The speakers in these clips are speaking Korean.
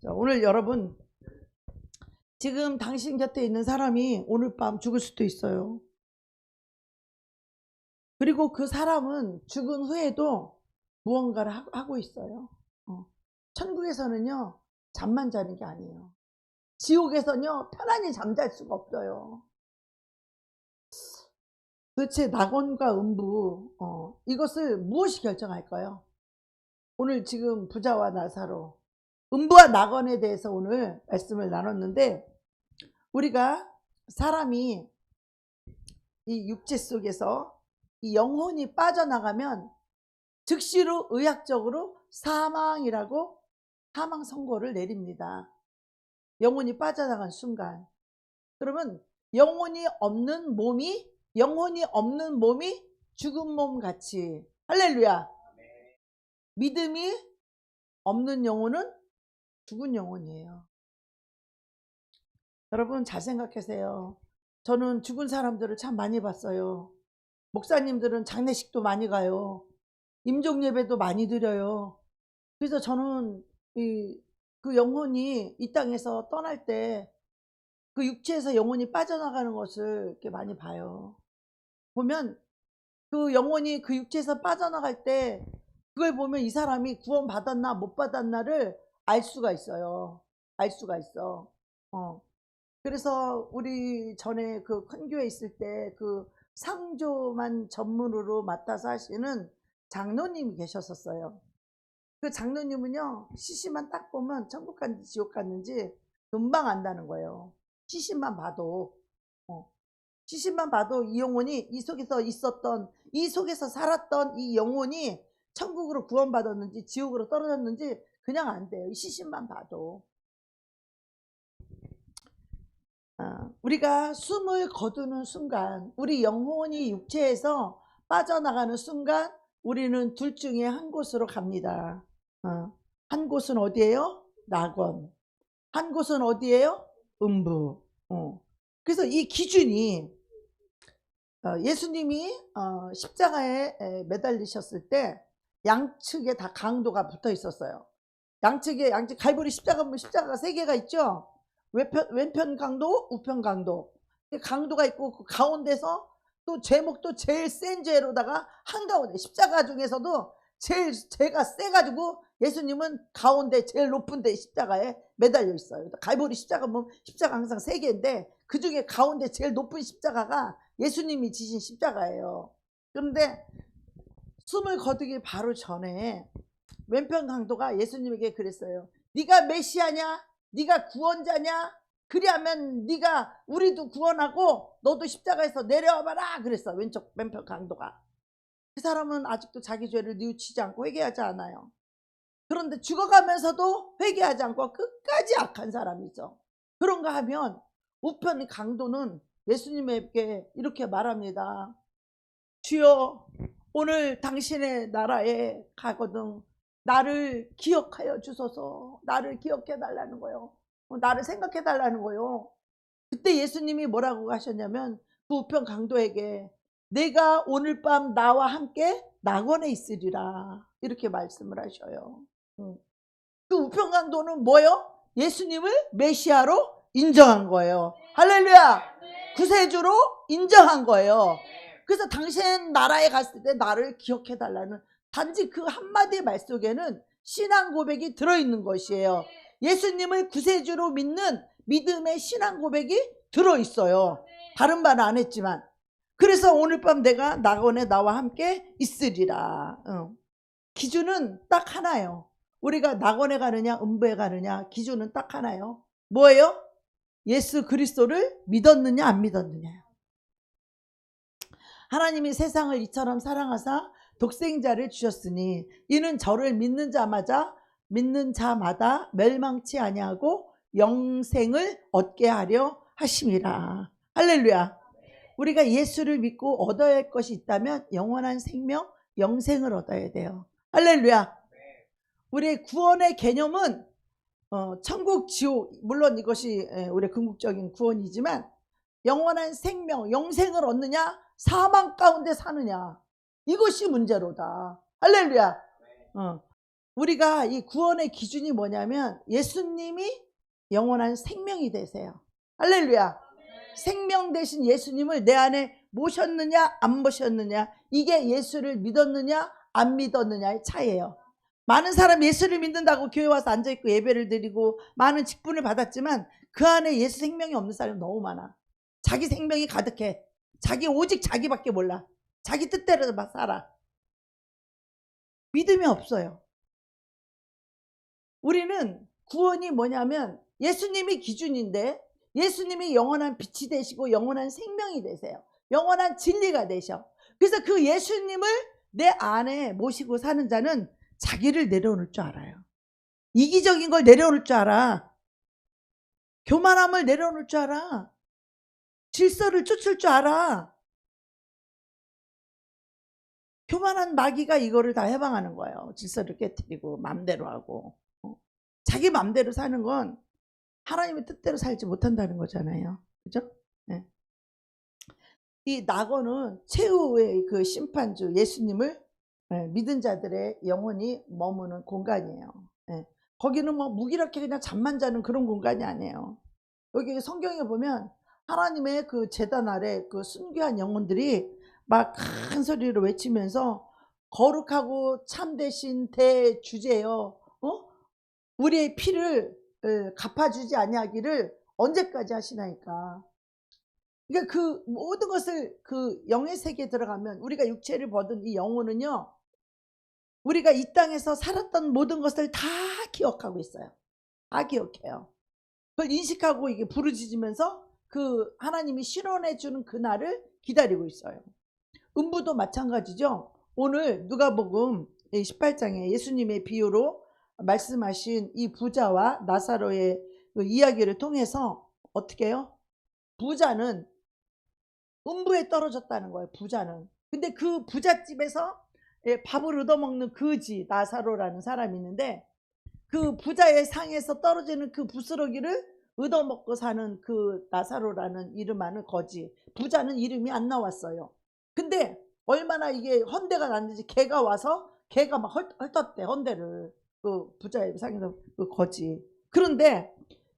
자, 오늘 여러분, 지금 당신 곁에 있는 사람이 오늘 밤 죽을 수도 있어요. 그리고 그 사람은 죽은 후에도 무언가를 하고 있어요. 천국에서는요, 잠만 자는 게 아니에요. 지옥에서는요, 편안히 잠잘 수가 없어요. 도대체 낙원과 음부, 이것을 무엇이 결정할까요? 오늘 지금 부자와 나사로, 음부와 낙원에 대해서 오늘 말씀을 나눴는데, 우리가 사람이 이 육체 속에서 이 영혼이 빠져나가면 즉시로 의학적으로 사망이라고 사망 선고를 내립니다. 영혼이 빠져나간 순간. 그러면 영혼이 없는 몸이 죽은 몸 같이, 할렐루야, 믿음이 없는 영혼은 죽은 영혼이에요. 여러분 잘 생각하세요. 저는 죽은 사람들을 참 많이 봤어요. 목사님들은 장례식도 많이 가요. 임종 예배도 많이 드려요. 그래서 저는 그 영혼이 이 땅에서 떠날 때 그 육체에서 영혼이 빠져나가는 것을 이렇게 많이 봐요. 보면 그 영혼이 그 육체에서 빠져나갈 때 그걸 보면 이 사람이 구원 받았나 못 받았나를 알 수가 있어요. 알 수가 있어. 그래서 우리 전에 그 큰 교회 있을 때 그 상조만 전문으로 맡아서 하시는 장로님이 계셨었어요. 그 장로님은요, 시신만 딱 보면 천국 갔는지 지옥 갔는지 금방 안다는 거예요. 시신만 봐도. 시신만 봐도 이 영혼이 이 속에서 있었던, 이 속에서 살았던 이 영혼이 천국으로 구원받았는지 지옥으로 떨어졌는지 그냥 안 돼요. 이 시신만 봐도. 우리가 숨을 거두는 순간, 우리 영혼이 육체에서 빠져나가는 순간 우리는 둘 중에 한 곳으로 갑니다. 한 곳은 어디예요? 낙원. 한 곳은 어디예요? 음부. 그래서 이 기준이 예수님이 십자가에 매달리셨을 때 양측에 다 강도가 붙어 있었어요. 양측에 갈보리 십자가가 3개가 있죠. 왼편 강도, 우편 강도. 강도가 있고 그 가운데서 또 제목도 제일 센 죄로다가 한가운데, 십자가 중에서도 제일 죄가 세가지고 예수님은 가운데 제일 높은 데 십자가에 매달려 있어요. 갈보리 십자가 보면 십자가 항상 3개인데 그 중에 가운데 제일 높은 십자가가 예수님이 지신 십자가예요. 그런데 숨을 거두기 바로 전에 왼편 강도가 예수님에게 그랬어요. 네가 메시아냐? 네가 구원자냐? 그리하면 네가 우리도 구원하고 너도 십자가에서 내려와봐라 그랬어. 왼편 강도가. 그 사람은 아직도 자기 죄를 뉘우치지 않고 회개하지 않아요. 그런데 죽어가면서도 회개하지 않고 끝까지 악한 사람이죠. 그런가 하면 우편 강도는 예수님에게 이렇게 말합니다. 주여, 오늘 당신의 나라에 가거든 나를 기억하여 주소서. 나를 기억해 달라는 거예요. 나를 생각해 달라는 거예요. 그때 예수님이 뭐라고 하셨냐면 그 우편 강도에게 내가 오늘 밤 나와 함께 낙원에 있으리라 이렇게 말씀을 하셔요. 그 우편 강도는 뭐예요? 예수님을 메시아로 인정한 거예요. 할렐루야. 구세주로 인정한 거예요. 그래서 당신 나라에 갔을 때 나를 기억해 달라는 단지 그 한마디 말 속에는 신앙 고백이 들어있는 것이에요. 예수님을 구세주로 믿는 믿음의 신앙 고백이 들어있어요. 다른 말은 안 했지만. 그래서 오늘 밤 내가 낙원에 나와 함께 있으리라. 기준은 딱 하나예요. 우리가 낙원에 가느냐 음부에 가느냐 기준은 딱 하나예요. 뭐예요? 예수 그리스도를 믿었느냐 안 믿었느냐. 하나님이 세상을 이처럼 사랑하사 독생자를 주셨으니 이는 저를 믿는 자마다 멸망치 아니하고 영생을 얻게 하려 하심이라. 할렐루야. 우리가 예수를 믿고 얻어야 할 것이 있다면 영원한 생명, 영생을 얻어야 돼요. 할렐루야. 우리의 구원의 개념은 천국, 지옥, 물론 이것이 우리의 궁극적인 구원이지만 영원한 생명, 영생을 얻느냐 사망 가운데 사느냐 이것이 문제로다. 할렐루야. 우리가 이 구원의 기준이 뭐냐면 예수님이 영원한 생명이 되세요. 할렐루야. 생명 되신 예수님을 내 안에 모셨느냐 안 모셨느냐, 이게 예수를 믿었느냐 안 믿었느냐의 차이예요. 많은 사람 예수를 믿는다고 교회 와서 앉아있고 예배를 드리고 많은 직분을 받았지만 그 안에 예수 생명이 없는 사람이 너무 많아. 자기 생명이 가득해. 오직 자기밖에 몰라. 자기 뜻대로 살아. 믿음이 없어요. 우리는 구원이 뭐냐면 예수님이 기준인데, 예수님이 영원한 빛이 되시고 영원한 생명이 되세요. 영원한 진리가 되셔. 그래서 그 예수님을 내 안에 모시고 사는 자는 자기를 내려놓을 줄 알아요. 이기적인 걸 내려놓을 줄 알아. 교만함을 내려놓을 줄 알아. 질서를 쫓을 줄 알아. 교만한 마귀가 이거를 다 해방하는 거예요. 질서를 깨트리고 맘대로 하고. 자기 맘대로 사는 건 하나님의 뜻대로 살지 못한다는 거잖아요. 그죠? 네. 이 낙원은 최후의 그 심판주 예수님을 믿은 자들의 영혼이 머무는 공간이에요. 거기는 뭐 무기력해 그냥 잠만 자는 그런 공간이 아니에요. 여기 성경에 보면 하나님의 그 제단 아래 그 순교한 영혼들이 막 큰 소리로 외치면서 거룩하고 참되신 대주제여, 우리의 피를 갚아주지 아니하기를 언제까지 하시나이까. 그러니까 그 모든 것을 그 영의 세계에 들어가면 우리가 육체를 벗은 이 영혼은요, 우리가 이 땅에서 살았던 모든 것을 다 기억하고 있어요. 다 기억해요. 그걸 인식하고 이게 부르짖으면서 그 하나님이 실현해 주는 그날을 기다리고 있어요. 음부도 마찬가지죠. 오늘 누가복음 18장에 예수님의 비유로 말씀하신 이 부자와 나사로의 그 이야기를 통해서 어떻게 해요? 부자는 음부에 떨어졌다는 거예요. 부자는. 근데 그 부잣집에서 밥을 얻어먹는 거지 나사로라는 사람이 있는데, 그 부자의 상에서 떨어지는 그 부스러기를 얻어먹고 사는 그 나사로라는 이름하는 거지. 부자는 이름이 안 나왔어요. 근데 얼마나 이게 헌대가 났는지 걔가 와서 걔가 막 헐떴대, 헌대를. 그 부자의 상에서 그 거지. 그런데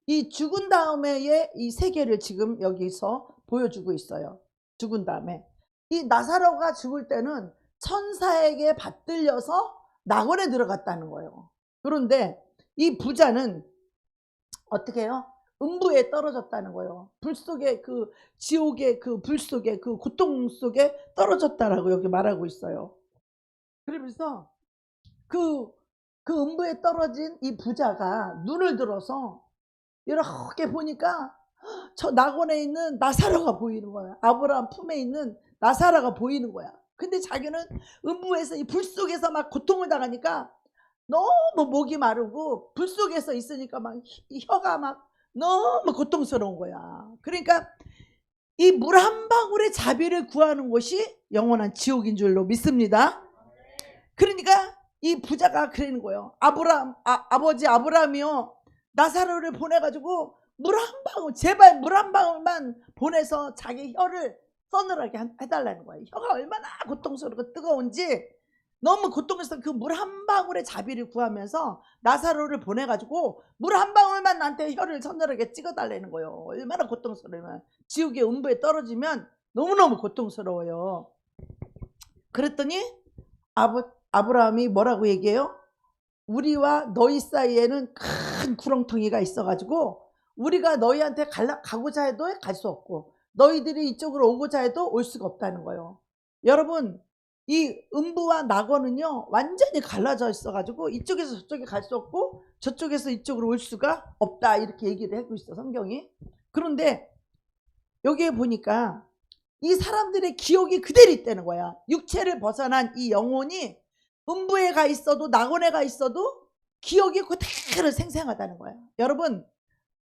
이 죽은 다음에의 이 세계를 지금 여기서 보여주고 있어요. 죽은 다음에 이 나사로가 죽을 때는 천사에게 받들려서 낙원에 들어갔다는 거예요. 그런데 이 부자는 어떻게 해요? 음부에 떨어졌다는 거예요. 불 속에, 그 지옥의 그 불 속에, 그 고통 속에 떨어졌다라고 여기 말하고 있어요. 그러면서 그 음부에 떨어진 이 부자가 눈을 들어서 이렇게 보니까 저 낙원에 있는 나사로가 보이는 거야. 아브라함 품에 있는 나사로가 보이는 거야. 근데 자기는 음부에서 이 불 속에서 막 고통을 당하니까 너무 목이 마르고 불 속에서 있으니까 막 혀가 막 너무 고통스러운 거야. 그러니까 이 물 한 방울의 자비를 구하는 곳이 영원한 지옥인 줄로 믿습니다. 그러니까 이 부자가 그러는 거예요. 아버지 아브라함이요, 나사로를 보내가지고 물 한 방울, 제발 물 한 방울만 보내서 자기 혀를 서늘하게 해달라는 거예요. 혀가 얼마나 고통스럽고 뜨거운지 너무 고통스러워서 그 물 한 방울의 자비를 구하면서 나사로를 보내가지고 물 한 방울만 나한테 혀를 서늘하게 찍어달라는 거예요. 얼마나 고통스러우면. 지옥의 음부에 떨어지면 너무너무 고통스러워요. 그랬더니 아브라함이 뭐라고 얘기해요? 우리와 너희 사이에는 큰 구렁텅이가 있어가지고 우리가 너희한테 가고자 해도 갈 수 없고 너희들이 이쪽으로 오고자 해도 올 수가 없다는 거예요. 여러분, 이 음부와 낙원은요 완전히 갈라져 있어가지고 이쪽에서 저쪽에 갈 수 없고 저쪽에서 이쪽으로 올 수가 없다, 이렇게 얘기를 하고 있어 성경이. 그런데 여기에 보니까 이 사람들의 기억이 그대로 있다는 거야. 육체를 벗어난 이 영혼이 음부에 가 있어도 낙원에 가 있어도 기억이 그대로 생생하다는 거야. 여러분,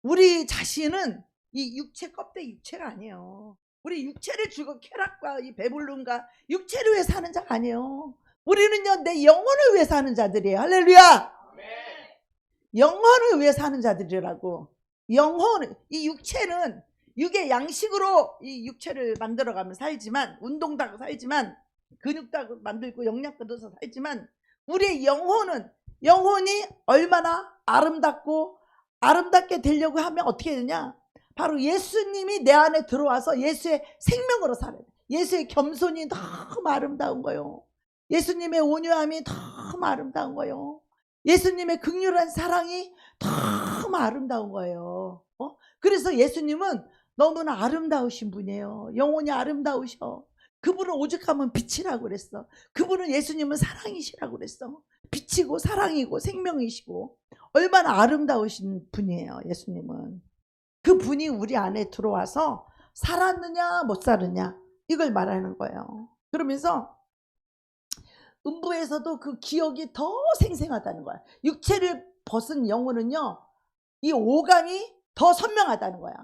우리 자신은 이 육체 껍데기 육체가 아니에요. 우리 육체를 주고 쾌락과 이 배불름과 육체를 위해 사는 자가 아니에요. 우리는요 내 영혼을 위해 사는 자들이에요. 할렐루야. 영혼을 위해 사는 자들이라고. 영혼, 이 육체는 육의 양식으로 이 육체를 만들어가면 살지만, 운동도 하고 살지만, 근육도 하고 만들고 영양도 넣어서 살지만, 우리의 영혼은 영혼이 얼마나 아름답고 아름답게 되려고 하면 어떻게 되냐? 바로 예수님이 내 안에 들어와서 예수의 생명으로 살아야 돼. 예수의 겸손이 너무 아름다운 거예요. 예수님의 온유함이 너무 아름다운 거예요. 예수님의 극률한 사랑이 너무 아름다운 거예요. 그래서 예수님은 너무나 아름다우신 분이에요. 영혼이 아름다우셔. 그분은 오죽하면 빛이라고 그랬어. 그분은 예수님은 사랑이시라고 그랬어. 빛이고 사랑이고 생명이시고 얼마나 아름다우신 분이에요. 예수님은. 그 분이 우리 안에 들어와서 살았느냐 못 살았느냐 이걸 말하는 거예요. 그러면서 음부에서도 그 기억이 더 생생하다는 거야. 육체를 벗은 영혼은요, 이 오감이 더 선명하다는 거야.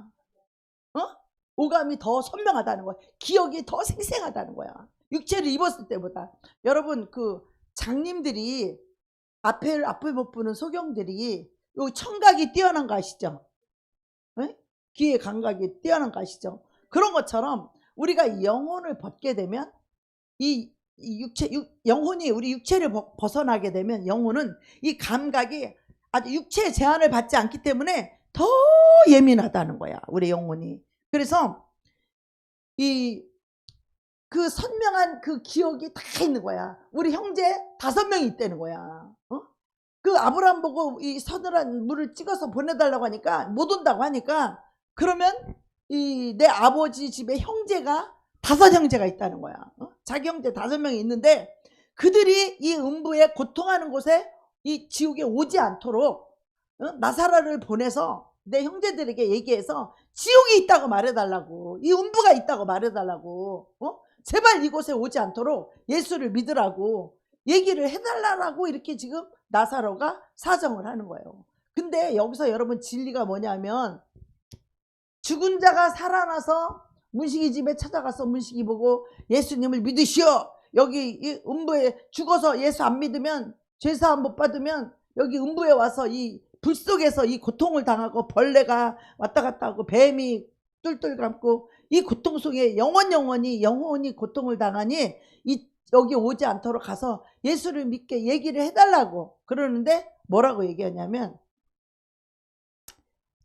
오감이 더 선명하다는 거야. 기억이 더 생생하다는 거야. 육체를 입었을 때보다. 여러분, 그 장님들이 앞을 못 보는 소경들이 요 청각이 뛰어난 거 아시죠? 귀의 감각이 뛰어난 거 아시죠? 그런 것처럼 우리가 영혼을 벗게 되면 이 영혼이 우리 육체를 벗어나게 되면 영혼은 이 감각이 아주 육체의 제한을 받지 않기 때문에 더 예민하다는 거야. 우리 영혼이. 그래서 그 선명한 그 기억이 다 있는 거야. 우리 형제 5명이 있다는 거야. 그 아브라함 보고 이 서늘한 물을 찍어서 보내달라고 하니까 못 온다고 하니까 그러면 이 내 아버지 집에 형제가 5형제가 있다는 거야. 자기 형제 5명이 있는데 그들이 이 음부에 고통하는 곳에 이 지옥에 오지 않도록 나사라를 보내서 내 형제들에게 얘기해서 지옥이 있다고 말해달라고, 이 음부가 있다고 말해달라고, 제발 이곳에 오지 않도록 예수를 믿으라고 얘기를 해달라고 이렇게 지금 나사로가 사정을 하는 거예요. 근데 여기서 여러분 진리가 뭐냐면 죽은 자가 살아나서 문식이 집에 찾아가서 문식이 보고 예수님을 믿으시오. 여기 이 음부에 죽어서 예수 안 믿으면 죄사함 못 받으면 여기 음부에 와서 이 불 속에서 이 고통을 당하고 벌레가 왔다 갔다 하고 뱀이 뚫뚫 감고 이 고통 속에 영원히 고통을 당하니 여기 오지 않도록 가서 예수를 믿게 얘기를 해달라고 그러는데 뭐라고 얘기하냐면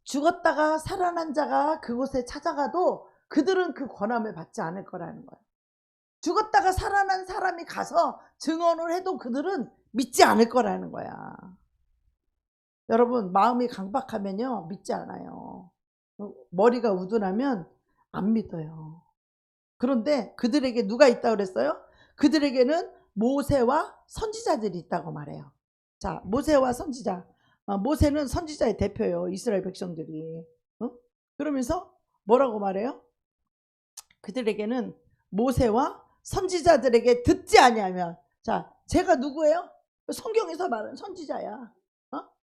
죽었다가 살아난 자가 그곳에 찾아가도 그들은 그 권함을 받지 않을 거라는 거예요. 죽었다가 살아난 사람이 가서 증언을 해도 그들은 믿지 않을 거라는 거야. 여러분, 마음이 강박하면요 믿지 않아요. 머리가 우둔하면 안 믿어요. 그런데 그들에게 누가 있다고 그랬어요? 그들에게는 모세와 선지자들이 있다고 말해요. 자, 모세와 선지자. 모세는 선지자의 대표예요. 이스라엘 백성들이. 그러면서 뭐라고 말해요? 그들에게는 모세와 선지자들에게 듣지 아니하면, 자, 제가 누구예요? 성경에서 말하는 선지자야.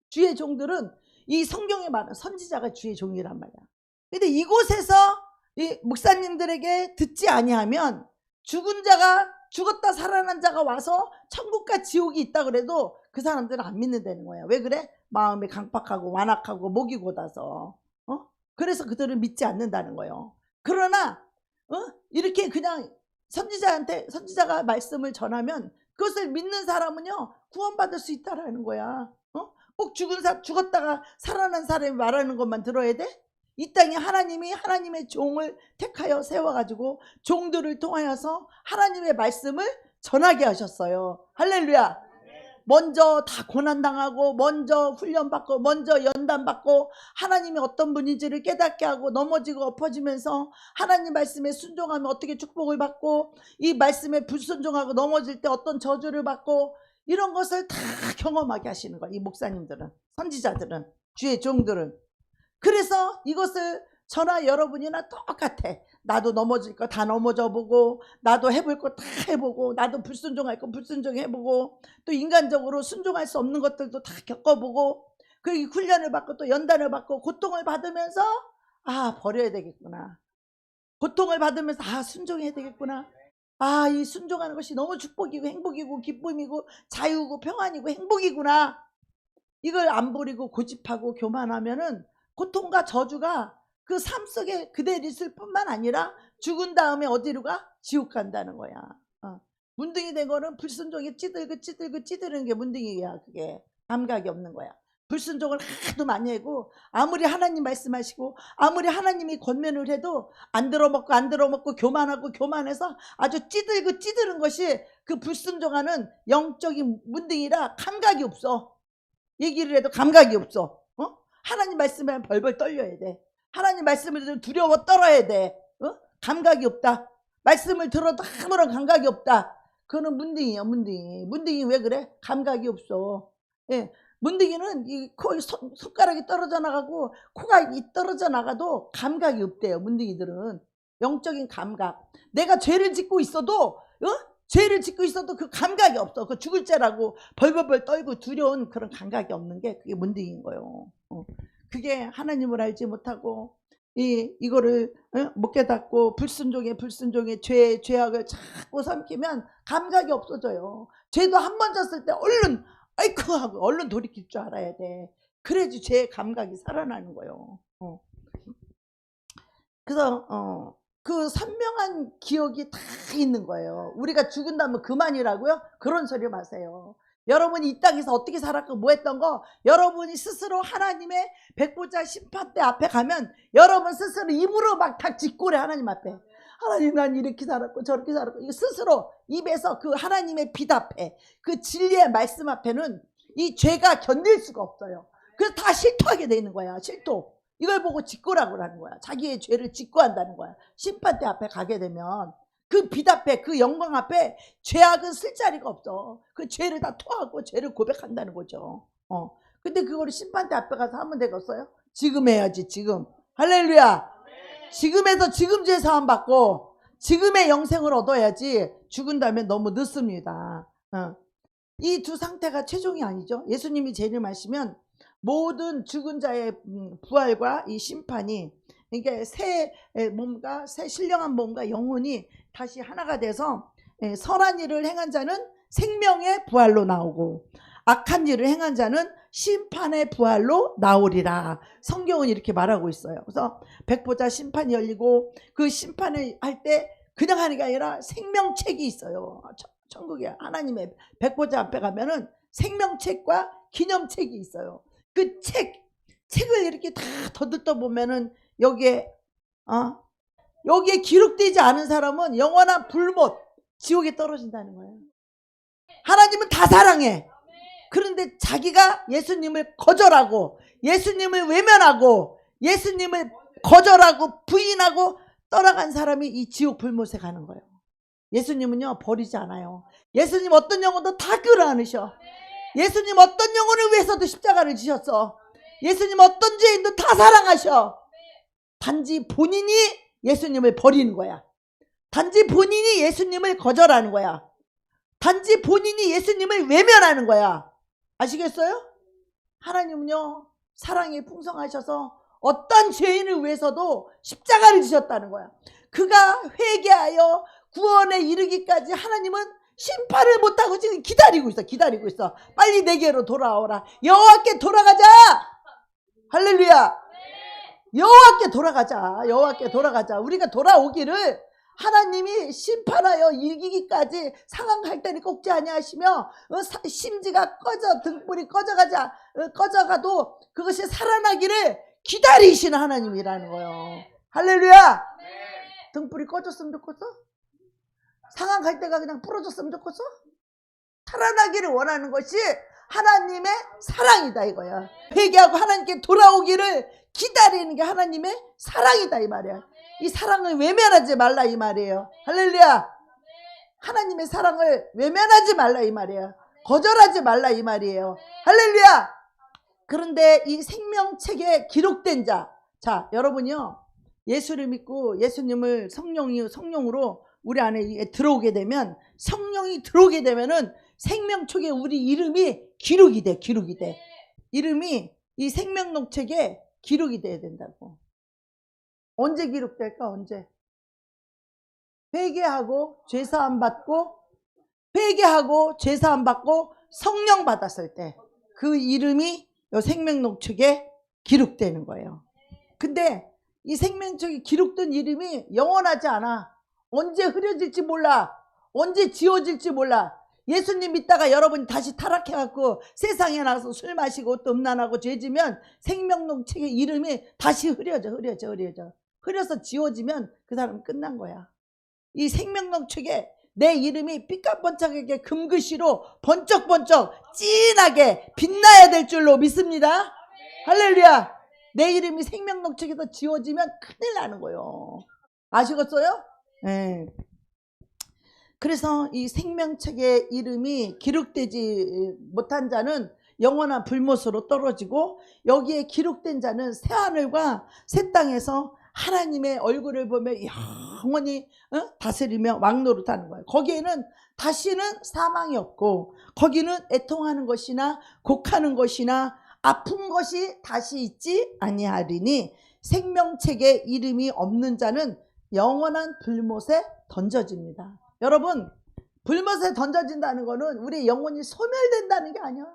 주의 종들은 이 성경에 말하는 선지자가 주의 종이란 말이야. 근데 이곳에서 이 목사님들에게 듣지 아니하면 죽은 자가 죽었다 살아난 자가 와서 천국과 지옥이 있다 그래도 그 사람들은 안 믿는다는 거야. 왜 그래? 마음이 강박하고 완악하고 목이 곧아서. 그래서 그들은 믿지 않는다는 거예요. 그러나 이렇게 그냥 선지자가 말씀을 전하면 그것을 믿는 사람은요 구원받을 수 있다라는 거야. 꼭 죽었다가 살아난 사람이 말하는 것만 들어야 돼? 이 땅에 하나님이 하나님의 종을 택하여 세워가지고 종들을 통하여서 하나님의 말씀을 전하게 하셨어요. 할렐루야. 먼저 다 고난당하고 먼저 훈련받고 먼저 연단받고 하나님이 어떤 분인지를 깨닫게 하고 넘어지고 엎어지면서 하나님 말씀에 순종하면 어떻게 축복을 받고 이 말씀에 불순종하고 넘어질 때 어떤 저주를 받고 이런 것을 다 경험하게 하시는 거야. 이 목사님들은, 선지자들은, 주의 종들은. 그래서 이것을 저나 여러분이나 똑같아. 나도 넘어질 거 다 넘어져 보고 나도 해볼 거 다 해보고 나도 불순종할 거 불순종해보고 또 인간적으로 순종할 수 없는 것들도 다 겪어보고 그 훈련을 받고 또 연단을 받고 고통을 받으면서 버려야 되겠구나. 고통을 받으면서 순종해야 되겠구나. 이 순종하는 것이 너무 축복이고 행복이고 기쁨이고 자유고 평안이고 행복이구나. 이걸 안 버리고 고집하고 교만하면은 고통과 저주가 그 삶 속에 그대로 있을 뿐만 아니라 죽은 다음에 어디로 가? 지옥 간다는 거야. 문둥이 된 거는 불순종이 찌들고 찌들고 찌드는 게 문둥이야. 그게 감각이 없는 거야. 불순종을 하도 많이 하고 아무리 하나님 말씀하시고 아무리 하나님이 권면을 해도 안 들어먹고 교만해서 아주 찌들은 것이 그 불순종하는 영적인 문둥이라 감각이 없어. 얘기를 해도 감각이 없어. 하나님 말씀에 벌벌 떨려야 돼. 하나님 말씀을 들으면 두려워 떨어야 돼. 감각이 없다. 말씀을 들어도 아무런 감각이 없다. 그거는 문둥이야, 문둥이. 문둥이 왜 그래? 감각이 없어. 예. 문둥이는 이 코, 손가락이 떨어져 나가고 코가 떨어져 나가도 감각이 없대요. 문둥이들은 영적인 감각. 내가 죄를 짓고 있어도 그 감각이 없어. 그 죽을 죄라고 벌벌벌 떨고 두려운 그런 감각이 없는 게 그게 문둥이인 거예요. 그게 하나님을 알지 못하고 이거를 못 깨닫고 불순종에 죄악을 자꾸 삼키면 감각이 없어져요. 죄도 한 번 졌을 때 얼른 아이쿠 하고 얼른 돌이킬 줄 알아야 돼. 그래야지 죄의 감각이 살아나는 거예요. 그래서 그 선명한 기억이 다 있는 거예요. 우리가 죽은다면 그만이라고요? 그런 소리 마세요. 여러분이 이 땅에서 어떻게 살았고 뭐 했던 거 여러분이 스스로 하나님의 백보자 심판대 앞에 가면 여러분 스스로 입으로 막 다 짓고래. 하나님 앞에 하나님 난 이렇게 살았고 저렇게 살았고 이거 스스로 입에서 그 하나님의 빛 앞에 그 진리의 말씀 앞에는 이 죄가 견딜 수가 없어요. 그래서 다 실토하게 돼 있는 거야. 실토. 이걸 보고 직고라고 하는 거야. 자기의 죄를 직고한다는 거야. 심판대 앞에 가게 되면 그 빛 앞에 그 영광 앞에 죄악은 쓸 자리가 없어. 그 죄를 다 토하고 죄를 고백한다는 거죠. 근데 그거를 심판대 앞에 가서 하면 되겠어요? 지금 해야지. 지금. 할렐루야. 지금에서 지금 죄 사함 받고 지금의 영생을 얻어야지. 죽은 다음에 너무 늦습니다. 이 두 상태가 최종이 아니죠. 예수님이 재림하시면 모든 죽은 자의 부활과 이 심판이 이게 새 몸과 새 신령한 몸과 영혼이 다시 하나가 돼서 선한 일을 행한 자는 생명의 부활로 나오고 악한 일을 행한 자는 심판의 부활로 나오리라. 성경은 이렇게 말하고 있어요. 그래서 백보자 심판이 열리고 그 심판을 할 때 그냥 하는 게 아니라 생명책이 있어요. 천국에 하나님의 백보자 앞에 가면은 생명책과 기념책이 있어요. 그 책을 이렇게 다 더듬어 보면은 여기에 기록되지 않은 사람은 영원한 불못 지옥에 떨어진다는 거예요. 하나님은 다 사랑해. 그런데 자기가 예수님을 거절하고 예수님을 외면하고 예수님을 거절하고 부인하고 떠나간 사람이 이 지옥 불못에 가는 거예요. 예수님은요 버리지 않아요. 예수님 어떤 영혼도 다 끌어안으셔. 예수님 어떤 영혼을 위해서도 십자가를 지셨어. 예수님 어떤 죄인도 다 사랑하셔. 단지 본인이 예수님을 버리는 거야. 단지 본인이 예수님을 거절하는 거야. 단지 본인이 예수님을 외면하는 거야. 아시겠어요? 하나님은요 사랑이 풍성하셔서 어떤 죄인을 위해서도 십자가를 지셨다는 거야. 그가 회개하여 구원에 이르기까지 하나님은 심판을 못하고 지금 기다리고 있어. 빨리 내게로 돌아오라. 여호와께 돌아가자. 할렐루야. 여호와께 돌아가자. 우리가 돌아오기를 하나님이 심판하여 이기기까지 상황할 때는 꼭지 아니하시며 심지가 등불이 꺼져가도 그것이 살아나기를 기다리시는 하나님이라는 거예요. 할렐루야. 등불이 꺼졌으면 좋겠어? 상황할 때가 그냥 부러졌으면 좋겠어? 살아나기를 원하는 것이 하나님의 사랑이다 이거야. 회개하고 하나님께 돌아오기를 기다리는 게 하나님의 사랑이다 이 말이야. 이 사랑을 외면하지 말라 이 말이에요. 할렐루야. 하나님의 사랑을 외면하지 말라 이 말이에요. 거절하지 말라 이 말이에요. 할렐루야. 그런데 이 생명책에 기록된 자 여러분이요 예수를 믿고 예수님을 성령으로 우리 안에 들어오게 되면 성령이 들어오게 되면은 생명책에 우리 이름이 기록이 돼. 이름이 이 생명록책에 기록이 돼야 된다고. 언제 기록될까? 언제? 회개하고 죄사함 받고 성령 받았을 때 그 이름이 이 생명록책에 기록되는 거예요. 근데 이 생명책에 기록된 이름이 영원하지 않아. 언제 흐려질지 몰라. 언제 지워질지 몰라. 예수님 믿다가 여러분이 다시 타락해갖고 세상에 나가서 술 마시고 또 음란하고 죄지면 생명록 책의 이름이 다시 흐려서 지워지면 그 사람은 끝난 거야. 이 생명록 책에 내 이름이 삐까번쩍하게 금글씨로 번쩍번쩍 진하게 빛나야 될 줄로 믿습니다. 할렐루야. 내 이름이 생명록 책에서 지워지면 큰일 나는 거예요. 아시겠어요? 네. 그래서 이 생명책의 이름이 기록되지 못한 자는 영원한 불못으로 떨어지고, 여기에 기록된 자는 새하늘과 새 땅에서 하나님의 얼굴을 보며 영원히 다스리며 왕노릇하는 거예요. 거기에는 다시는 사망이 없고, 거기는 애통하는 것이나 곡하는 것이나 아픈 것이 다시 있지 아니하리니, 생명책에 이름이 없는 자는 영원한 불못에 던져집니다. 여러분, 불못에 던져진다는 거는 우리의 영혼이 소멸된다는 게 아니야.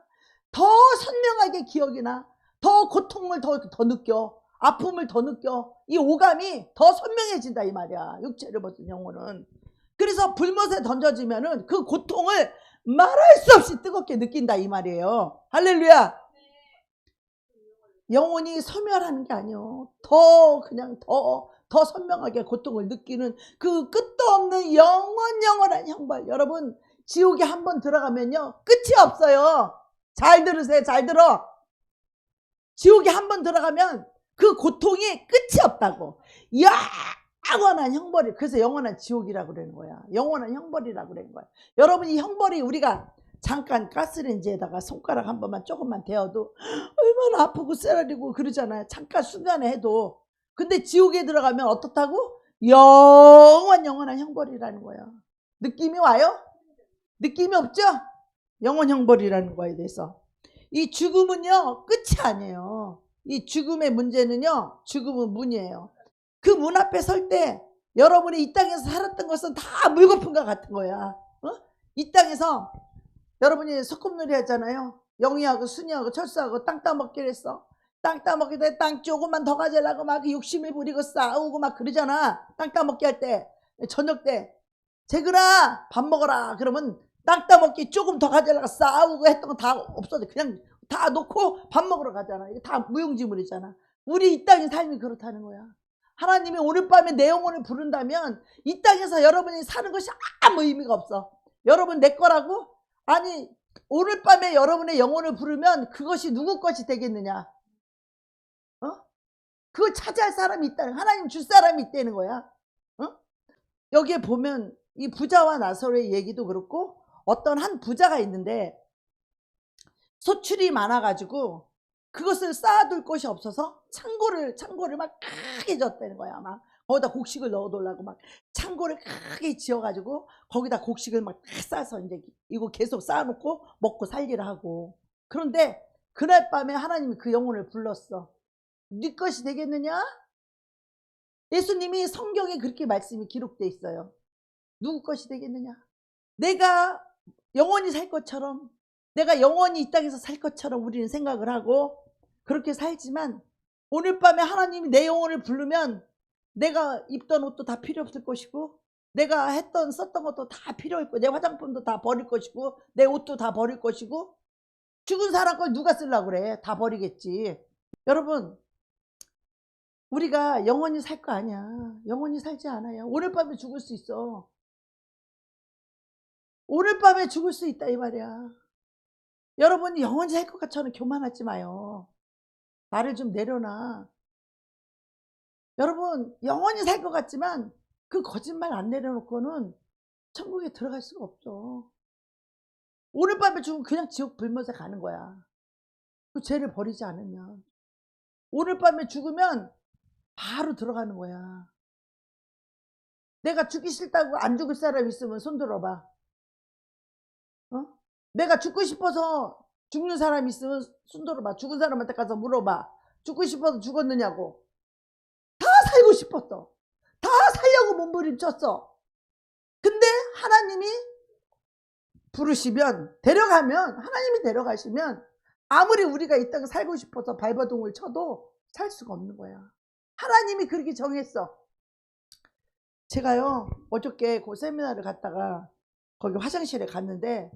더 선명하게 기억이 나. 더 고통을 더 느껴. 아픔을 더 느껴. 이 오감이 더 선명해진다 이 말이야. 육체를 벗은 영혼은. 그래서 불못에 던져지면은 그 고통을 말할 수 없이 뜨겁게 느낀다 이 말이에요. 할렐루야. 영혼이 소멸하는 게 아니요. 그냥 더 선명하게 고통을 느끼는 그 끝도 없는 영원한 형벌. 여러분, 지옥에 한번 들어가면요 끝이 없어요. 잘 들으세요. 잘 들어. 지옥에 한번 들어가면 그 고통이 끝이 없다고. 영원한 형벌이. 그래서 영원한 지옥이라고 그러는 거야. 영원한 형벌이라고 그러는 거야. 여러분, 이 형벌이 우리가 잠깐 가스레인지에다가 손가락 한 번만 조금만 데워도 얼마나 아프고 쓰라리고 그러잖아요. 잠깐 순간에 해도. 근데 지옥에 들어가면 어떻다고? 영원한 형벌이라는 거야. 느낌이 와요? 느낌이 없죠? 영원 형벌이라는 거에 대해서. 이 죽음은요 끝이 아니에요. 이 죽음의 문제는요, 죽음은 문이에요. 그 문 앞에 설 때 여러분이 이 땅에서 살았던 것은 다 물거품과 같은 거야. 이 땅에서 여러분이 소꿉놀이 하잖아요. 영희하고 순이하고 철수하고 땅 따먹기를 했어. 땅 따먹기 때 땅 조금만 더 가지려고 막 욕심을 부리고 싸우고 막 그러잖아. 땅 따먹기 할 때, 저녁 때 재근아 밥 먹어라 그러면 땅 따먹기 조금 더 가지려고 싸우고 했던 거 다 없어져. 그냥 다 놓고 밥 먹으러 가잖아. 이게 다 무용지물이잖아. 우리 이 땅의 삶이 그렇다는 거야. 하나님이 오늘 밤에 내 영혼을 부른다면 이 땅에서 여러분이 사는 것이 아무 의미가 없어. 여러분 내 거라고? 아니, 오늘 밤에 여러분의 영혼을 부르면 그것이 누구 것이 되겠느냐? 그걸 차지할 사람이 있다는, 하나님 줄 사람이 있다는 거야. 여기에 보면 이 부자와 나사로의 얘기도 그렇고, 어떤 한 부자가 있는데 소출이 많아가지고 그것을 쌓아둘 곳이 없어서 창고를 막 크게 졌다는 거야. 막 거기다 곡식을 넣어놓으려고 막 창고를 크게 지어가지고 거기다 곡식을 막 싸서 이제 이거 계속 쌓아놓고 먹고 살기를 하고. 그런데 그날 밤에 하나님이 그 영혼을 불렀어. 네 것이 되겠느냐? 예수님이 성경에 그렇게 말씀이 기록되어 있어요. 누구 것이 되겠느냐? 내가 영원히 살 것처럼, 내가 영원히 이 땅에서 살 것처럼 우리는 생각을 하고 그렇게 살지만, 오늘 밤에 하나님이 내 영혼을 부르면 내가 입던 옷도 다 필요 없을 것이고, 내가 썼던 것도 다 필요 없고, 내 화장품도 다 버릴 것이고, 내 옷도 다 버릴 것이고, 죽은 사람 걸 누가 쓰려고 그래? 다 버리겠지. 여러분, 우리가 영원히 살 거 아니야. 영원히 살지 않아요. 오늘 밤에 죽을 수 있어. 오늘 밤에 죽을 수 있다 이 말이야. 여러분이 영원히 살 것 같처럼 교만하지 마요. 말을 좀 내려놔. 여러분, 영원히 살 것 같지만 그 거짓말 안 내려놓고는 천국에 들어갈 수가 없죠. 오늘 밤에 죽으면 그냥 지옥 불못에 가는 거야. 그 죄를 버리지 않으면. 오늘 밤에 죽으면 바로 들어가는 거야. 내가 죽기 싫다고 안 죽을 사람 있으면 손 들어봐. 내가 죽고 싶어서 죽는 사람 있으면 손 들어봐. 죽은 사람한테 가서 물어봐. 죽고 싶어서 죽었느냐고. 다 살고 싶었어. 다 살려고 몸부림쳤어. 근데 하나님이 부르시면, 데려가면, 하나님이 데려가시면 아무리 우리가 이 땅에 살고 싶어서 발버둥을 쳐도 살 수가 없는 거야. 하나님이 그렇게 정했어. 제가요 어저께 그 세미나를 갔다가 거기 화장실에 갔는데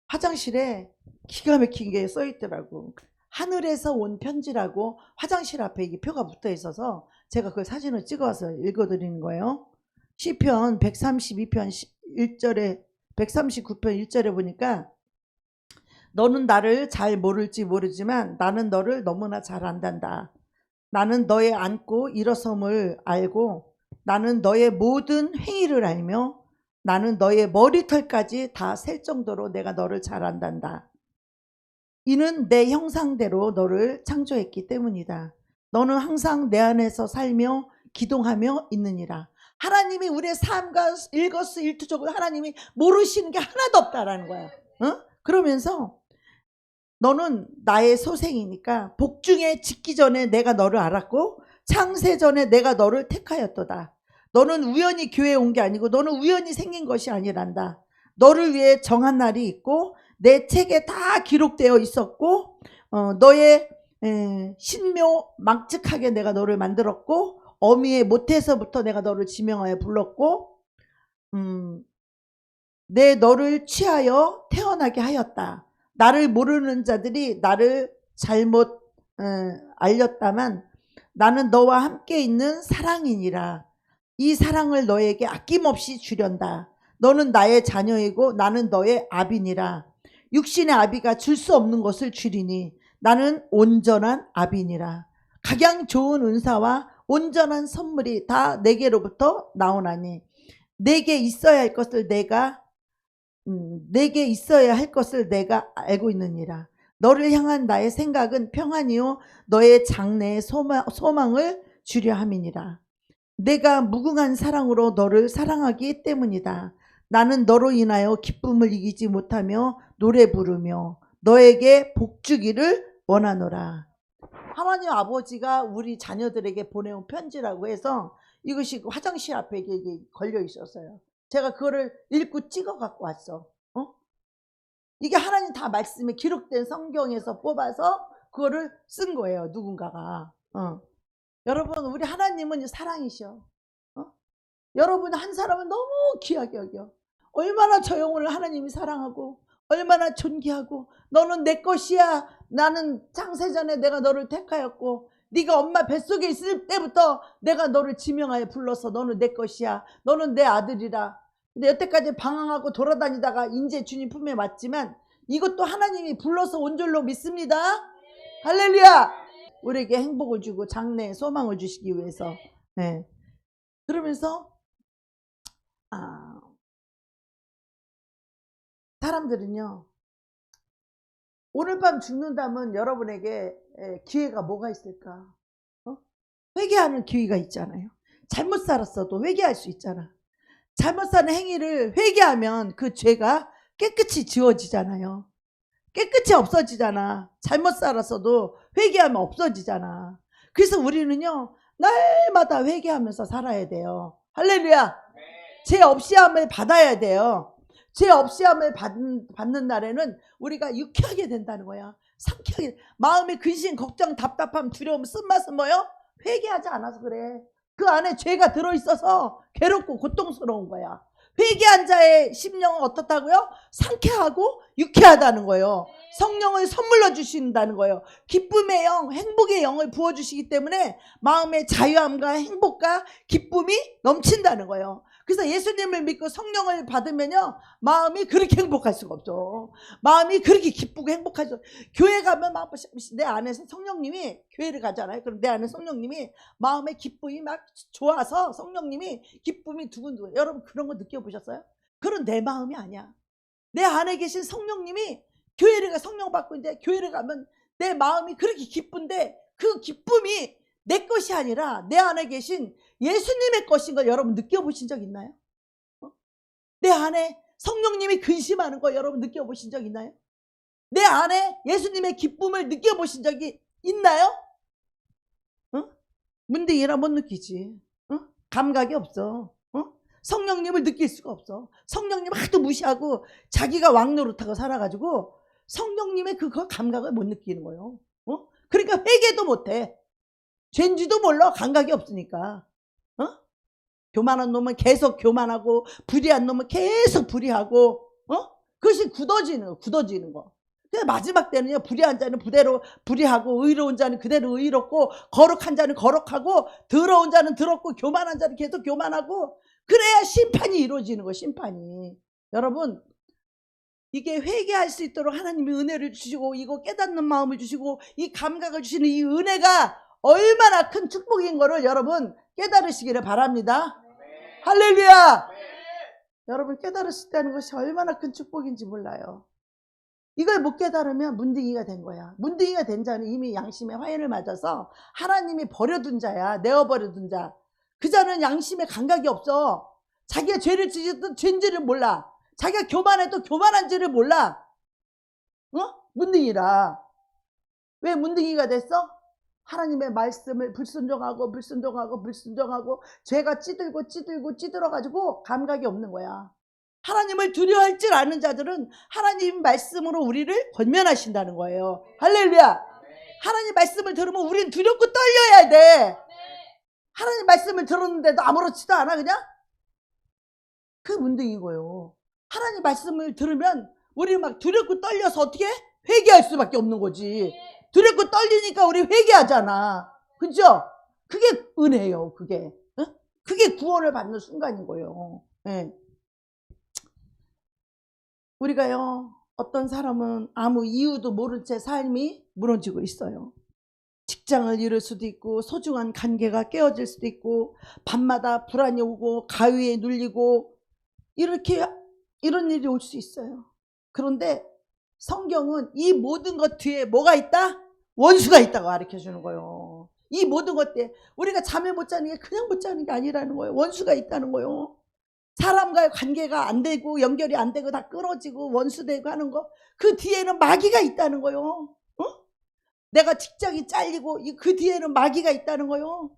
화장실에 기가 막힌 게 써 있더라고. 하늘에서 온 편지라고 화장실 앞에 이게 표가 붙어 있어서 제가 그 사진을 찍어서 읽어드리는 거예요. 시편 132편 1절에 139편 1절에 보니까 너는 나를 잘 모를지 모르지만 나는 너를 너무나 잘 안단다. 나는 너의 앉고 일어섬을 알고 나는 너의 모든 행위를 알며 나는 너의 머리털까지 다 셀 정도로 내가 너를 잘 안단다. 이는 내 형상대로 너를 창조했기 때문이다. 너는 항상 내 안에서 살며 기동하며 있느니라. 하나님이 우리의 삶과 일거수일투족을 하나님이 모르시는 게 하나도 없다라는 거야. 그러면서 너는 나의 소생이니까 복중에 짓기 전에 내가 너를 알았고 창세 전에 내가 너를 택하였도다. 너는 우연히 교회에 온 게 아니고 너는 우연히 생긴 것이 아니란다. 너를 위해 정한 날이 있고 내 책에 다 기록되어 있었고 너의 신묘 망측하게 내가 너를 만들었고 어미의 모태에서부터 내가 너를 지명하여 불렀고 내 너를 취하여 태어나게 하였다. 나를 모르는 자들이 나를 잘못 알렸다만 나는 너와 함께 있는 사랑이니라. 이 사랑을 너에게 아낌없이 주련다. 너는 나의 자녀이고 나는 너의 아비니라. 육신의 아비가 줄 수 없는 것을 주리니 나는 온전한 아비니라. 각양 좋은 은사와 온전한 선물이 다 내게로부터 나오나니 내게 있어야 할 것을 내가 알고 있느니라. 너를 향한 나의 생각은 평안이요 너의 장래의 소망을 주려 함이니라. 내가 무궁한 사랑으로 너를 사랑하기 때문이다. 나는 너로 인하여 기쁨을 이기지 못하며 노래 부르며 너에게 복주기를 원하노라. 하나님 아버지가 우리 자녀들에게 보내온 편지라고 해서 이것이 화장실 앞에 이게 걸려 있었어요. 제가 그거를 읽고 찍어 갖고 왔어. 이게 하나님 다 말씀에 기록된 성경에서 뽑아서 그거를 쓴 거예요. 누군가가. 여러분 우리 하나님은 사랑이셔. 여러분 한 사람은 너무 귀하게 여겨. 얼마나 저 영혼을 하나님이 사랑하고 얼마나 존귀하고 너는 내 것이야. 나는 창세전에 내가 너를 택하였고 네가 엄마 뱃속에 있을 때부터 내가 너를 지명하여 불러서 너는 내 것이야. 너는 내 아들이라. 근데 여태까지 방황하고 돌아다니다가 이제 주님 품에 왔지만 이것도 하나님이 불러서 온 줄로 믿습니다. 할렐루야. 우리에게 행복을 주고 장래에 소망을 주시기 위해서. 네. 그러면서 사람들은요 오늘 밤 죽는다면 여러분에게 기회가 뭐가 있을까? 회개하는 기회가 있잖아요. 잘못 살았어도 회개할 수 있잖아. 잘못 사는 행위를 회개하면 그 죄가 깨끗이 지워지잖아요. 깨끗이 없어지잖아. 잘못 살았어도 회개하면 없어지잖아. 그래서 우리는요 날마다 회개하면서 살아야 돼요. 할렐루야. 죄 없이 함을 받아야 돼요. 죄 없이 함을 받는 날에는 우리가 유쾌하게 된다는 거야. 상쾌하게. 마음의 근심, 걱정, 답답함, 두려움, 쓴맛은 뭐요? 회개하지 않아서 그래. 그 안에 죄가 들어있어서 괴롭고 고통스러운 거야. 회개한 자의 심령은 어떻다고요? 상쾌하고 유쾌하다는 거예요. 성령을 선물로 주신다는 거예요. 기쁨의 영, 행복의 영을 부어주시기 때문에 마음의 자유함과 행복과 기쁨이 넘친다는 거예요. 그래서 예수님을 믿고 성령을 받으면요 마음이 그렇게 행복할 수가 없죠. 마음이 그렇게 기쁘고 행복하죠. 교회 가면 막 내 안에서 성령님이, 교회를 가잖아요. 그럼 내 안에 성령님이 마음의 기쁨이 막 좋아서 성령님이 기쁨이 두근두근. 여러분 그런 거 느껴보셨어요? 그런 내 마음이 아니야. 내 안에 계신 성령님이, 교회를 가 성령 받고 있는데 교회를 가면 내 마음이 그렇게 기쁜데 그 기쁨이 내 것이 아니라 내 안에 계신 예수님의 것인 걸 여러분 느껴보신 적 있나요? 내 안에 성령님이 근심하는 거 여러분 느껴보신 적 있나요? 내 안에 예수님의 기쁨을 느껴보신 적이 있나요? 문득이라 못 느끼지. 감각이 없어. 성령님을 느낄 수가 없어. 성령님 하도 무시하고 자기가 왕노릇하고 살아가지고 성령님의 그거 감각을 못 느끼는 거예요. 그러니까 회개도 못해. 죄인지도 몰라. 감각이 없으니까. 교만한 놈은 계속 교만하고 불의한 놈은 계속 불의하고 그것이 굳어지는 거. 근데 마지막 때는요, 불의한 자는 부대로 불의하고 의로운 자는 그대로 의롭고 거룩한 자는 거룩하고 더러운 자는 더럽고 교만한 자는 계속 교만하고 그래야 심판이 이루어지는 거. 심판이. 여러분, 이게 회개할 수 있도록 하나님이 은혜를 주시고 이거 깨닫는 마음을 주시고 이 감각을 주시는 이 은혜가 얼마나 큰 축복인 거를 여러분 깨달으시기를 바랍니다. 할렐루야. 여러분 깨달을 수 있다는 것이 얼마나 큰 축복인지 몰라요. 이걸 못 깨달으면 문둥이가 된 거야. 문둥이가 된 자는 이미 양심의 화인을 맞아서 하나님이 버려둔 자야. 내어버려둔 자. 그 자는 양심의 감각이 없어. 자기가 죄를 지어도 죄인지를 몰라. 자기가 교만해도 교만한지를 몰라. 문둥이라. 왜 문둥이가 됐어? 하나님의 말씀을 불순종하고 죄가 찌들어가지고 감각이 없는 거야. 하나님을 두려워할 줄 아는 자들은 하나님 말씀으로 우리를 권면하신다는 거예요. 할렐루야. 하나님 말씀을 들으면 우린 두렵고 떨려야 돼. 하나님 말씀을 들었는데도 아무렇지도 않아 그냥? 그 문둥인 거예요. 하나님 말씀을 들으면 우리 막 두렵고 떨려서 어떻게 회개할 수밖에 없는 거지. 두렵고 떨리니까 우리 회개하잖아. 그죠? 그게 은혜예요. 그게. 그게 구원을 받는 순간인 거예요. 네. 우리가요, 어떤 사람은 아무 이유도 모른 채 삶이 무너지고 있어요. 직장을 잃을 수도 있고 소중한 관계가 깨어질 수도 있고 밤마다 불안이 오고 가위에 눌리고 이런 일이 올 수 있어요. 그런데 성경은 이 모든 것 뒤에 뭐가 있다? 원수가 있다고 가르쳐 주는 거예요. 이 모든 것 뒤에 우리가 잠을 못 자는 게 그냥 못 자는 게 아니라는 거예요. 원수가 있다는 거예요. 사람과의 관계가 안 되고 연결이 안 되고 다 끊어지고 원수되고 하는 거, 그 뒤에는 마귀가 있다는 거예요. 내가 직장이 잘리고 그 뒤에는 마귀가 있다는 거예요.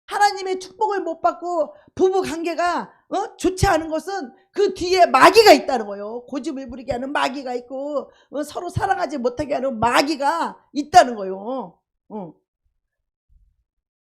하나님의 축복을 못 받고 부부 관계가 좋지 않은 것은 그 뒤에 마귀가 있다는 거예요. 고집을 부리게 하는 마귀가 있고 서로 사랑하지 못하게 하는 마귀가 있다는 거예요.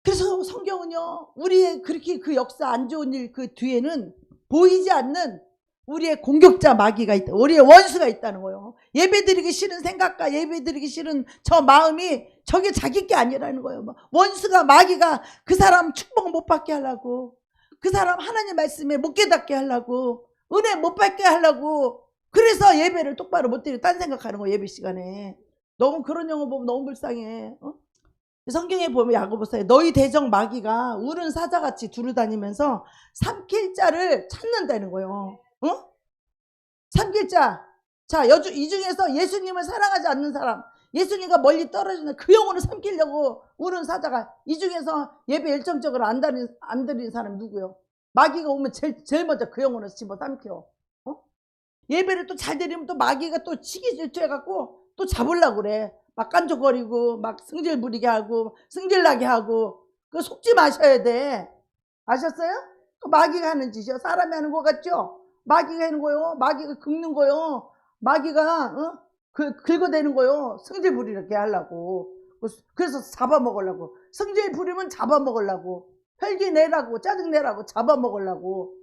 그래서 성경은요, 우리의 그렇게 그 역사 안 좋은 일 그 뒤에는 보이지 않는 우리의 공격자 마귀가 있다. 우리의 원수가 있다는 거예요. 예배드리기 싫은 생각과 예배드리기 싫은 저 마음이 저게 자기 게 아니라는 거예요. 원수가 마귀가 그 사람 축복 못 받게 하려고, 그 사람 하나님 말씀에 못 깨닫게 하려고, 은혜 못 받게 하려고, 그래서 예배를 똑바로 못 드리고 딴 생각하는 거예요. 예배 시간에. 너무 그런 영어 보면 너무 불쌍해. 성경에 보면 야고보서에 너희 대적 마귀가 우는 사자같이 두루다니면서 삼킬 자를 찾는다는 거예요. 삼킬 자. 자, 이 중에서 예수님을 사랑하지 않는 사람, 예수님과 멀리 떨어지는 그 영혼을 삼키려고 우는 사자가, 이 중에서 예배 열정적으로 안 드리는 사람이 누구요? 마귀가 오면 제일 먼저 그 영혼을 집어 삼켜. 예배를 또 잘 드리면 또 마귀가 또 치기 질투해갖고 또 잡으려고 그래. 막 깐족거리고 막 승질 부리게 하고 승질나게 하고. 그거 속지 마셔야 돼. 아셨어요? 그 마귀가 하는 짓이요. 사람이 하는 거 같죠? 마귀가 하는 거요. 마귀가 긁는 거요. 마귀가 긁어대는 거요. 승질 부리게 하려고. 그래서 잡아먹으려고. 승질 부리면 잡아먹으려고. 혈기 내라고, 짜증 내라고, 잡아먹으려고.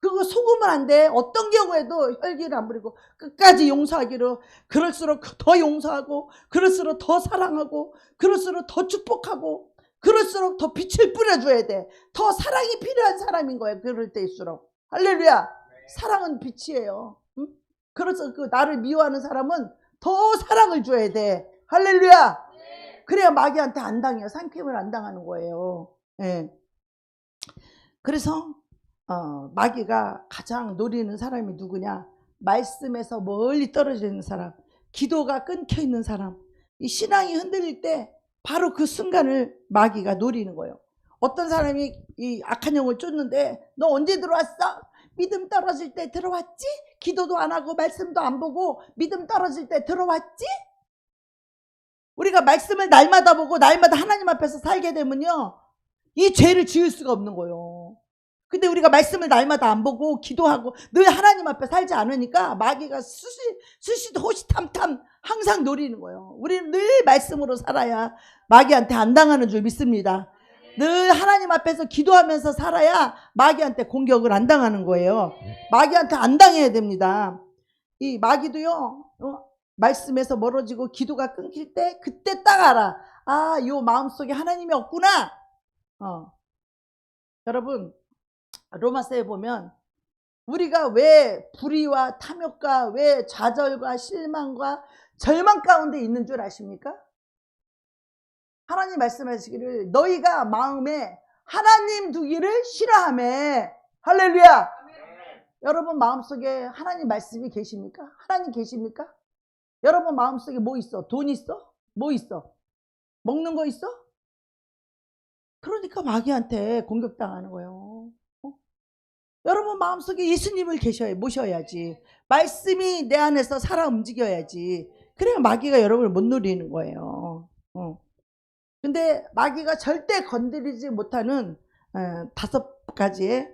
그거 속으면 안 돼. 어떤 경우에도 혈기를 안 부리고 끝까지 용서하기로. 그럴수록 더 용서하고, 그럴수록 더 사랑하고, 그럴수록 더 축복하고, 그럴수록 더 빛을 뿌려줘야 돼. 더 사랑이 필요한 사람인 거예요. 그럴 때일수록. 할렐루야. 사랑은 빛이에요. 응? 그래서 그 나를 미워하는 사람은 더 사랑을 줘야 돼. 할렐루야. 그래야 마귀한테 안 당해요. 삼킴을 안 당하는 거예요. 예. 그래서 마귀가 가장 노리는 사람이 누구냐? 말씀에서 멀리 떨어져 있는 사람, 기도가 끊겨 있는 사람, 이 신앙이 흔들릴 때 바로 그 순간을 마귀가 노리는 거예요. 어떤 사람이 이 악한 영을 쫓는데 너 언제 들어왔어? 믿음 떨어질 때 들어왔지? 기도도 안 하고 말씀도 안 보고 믿음 떨어질 때 들어왔지? 우리가 말씀을 날마다 보고 날마다 하나님 앞에서 살게 되면요, 이 죄를 지을 수가 없는 거예요. 근데 우리가 말씀을 날마다 안 보고 기도하고 늘 하나님 앞에 살지 않으니까 마귀가 수시도 호시탐탐 항상 노리는 거예요. 우리는 늘 말씀으로 살아야 마귀한테 안 당하는 줄 믿습니다. 늘 하나님 앞에서 기도하면서 살아야 마귀한테 공격을 안 당하는 거예요. 마귀한테 안 당해야 됩니다. 이 마귀도요, 말씀에서 멀어지고 기도가 끊길 때 그때 딱 알아. 아, 요 마음속에 하나님이 없구나. 여러분, 로마서에 보면 우리가 왜 불의와 탐욕과 왜 좌절과 실망과 절망 가운데 있는 줄 아십니까? 하나님 말씀하시기를 너희가 마음에 하나님 두기를 싫어하매. 할렐루야. 여러분 마음속에 하나님 말씀이 계십니까? 하나님 계십니까? 여러분 마음속에 뭐 있어? 돈 있어? 뭐 있어? 먹는 거 있어? 그러니까 마귀한테 공격당하는 거예요. 여러분 마음속에 예수님을 모셔야지. 말씀이 내 안에서 살아 움직여야지. 그래야 마귀가 여러분을 못 누리는 거예요. 근데 마귀가 절대 건드리지 못하는 5가지의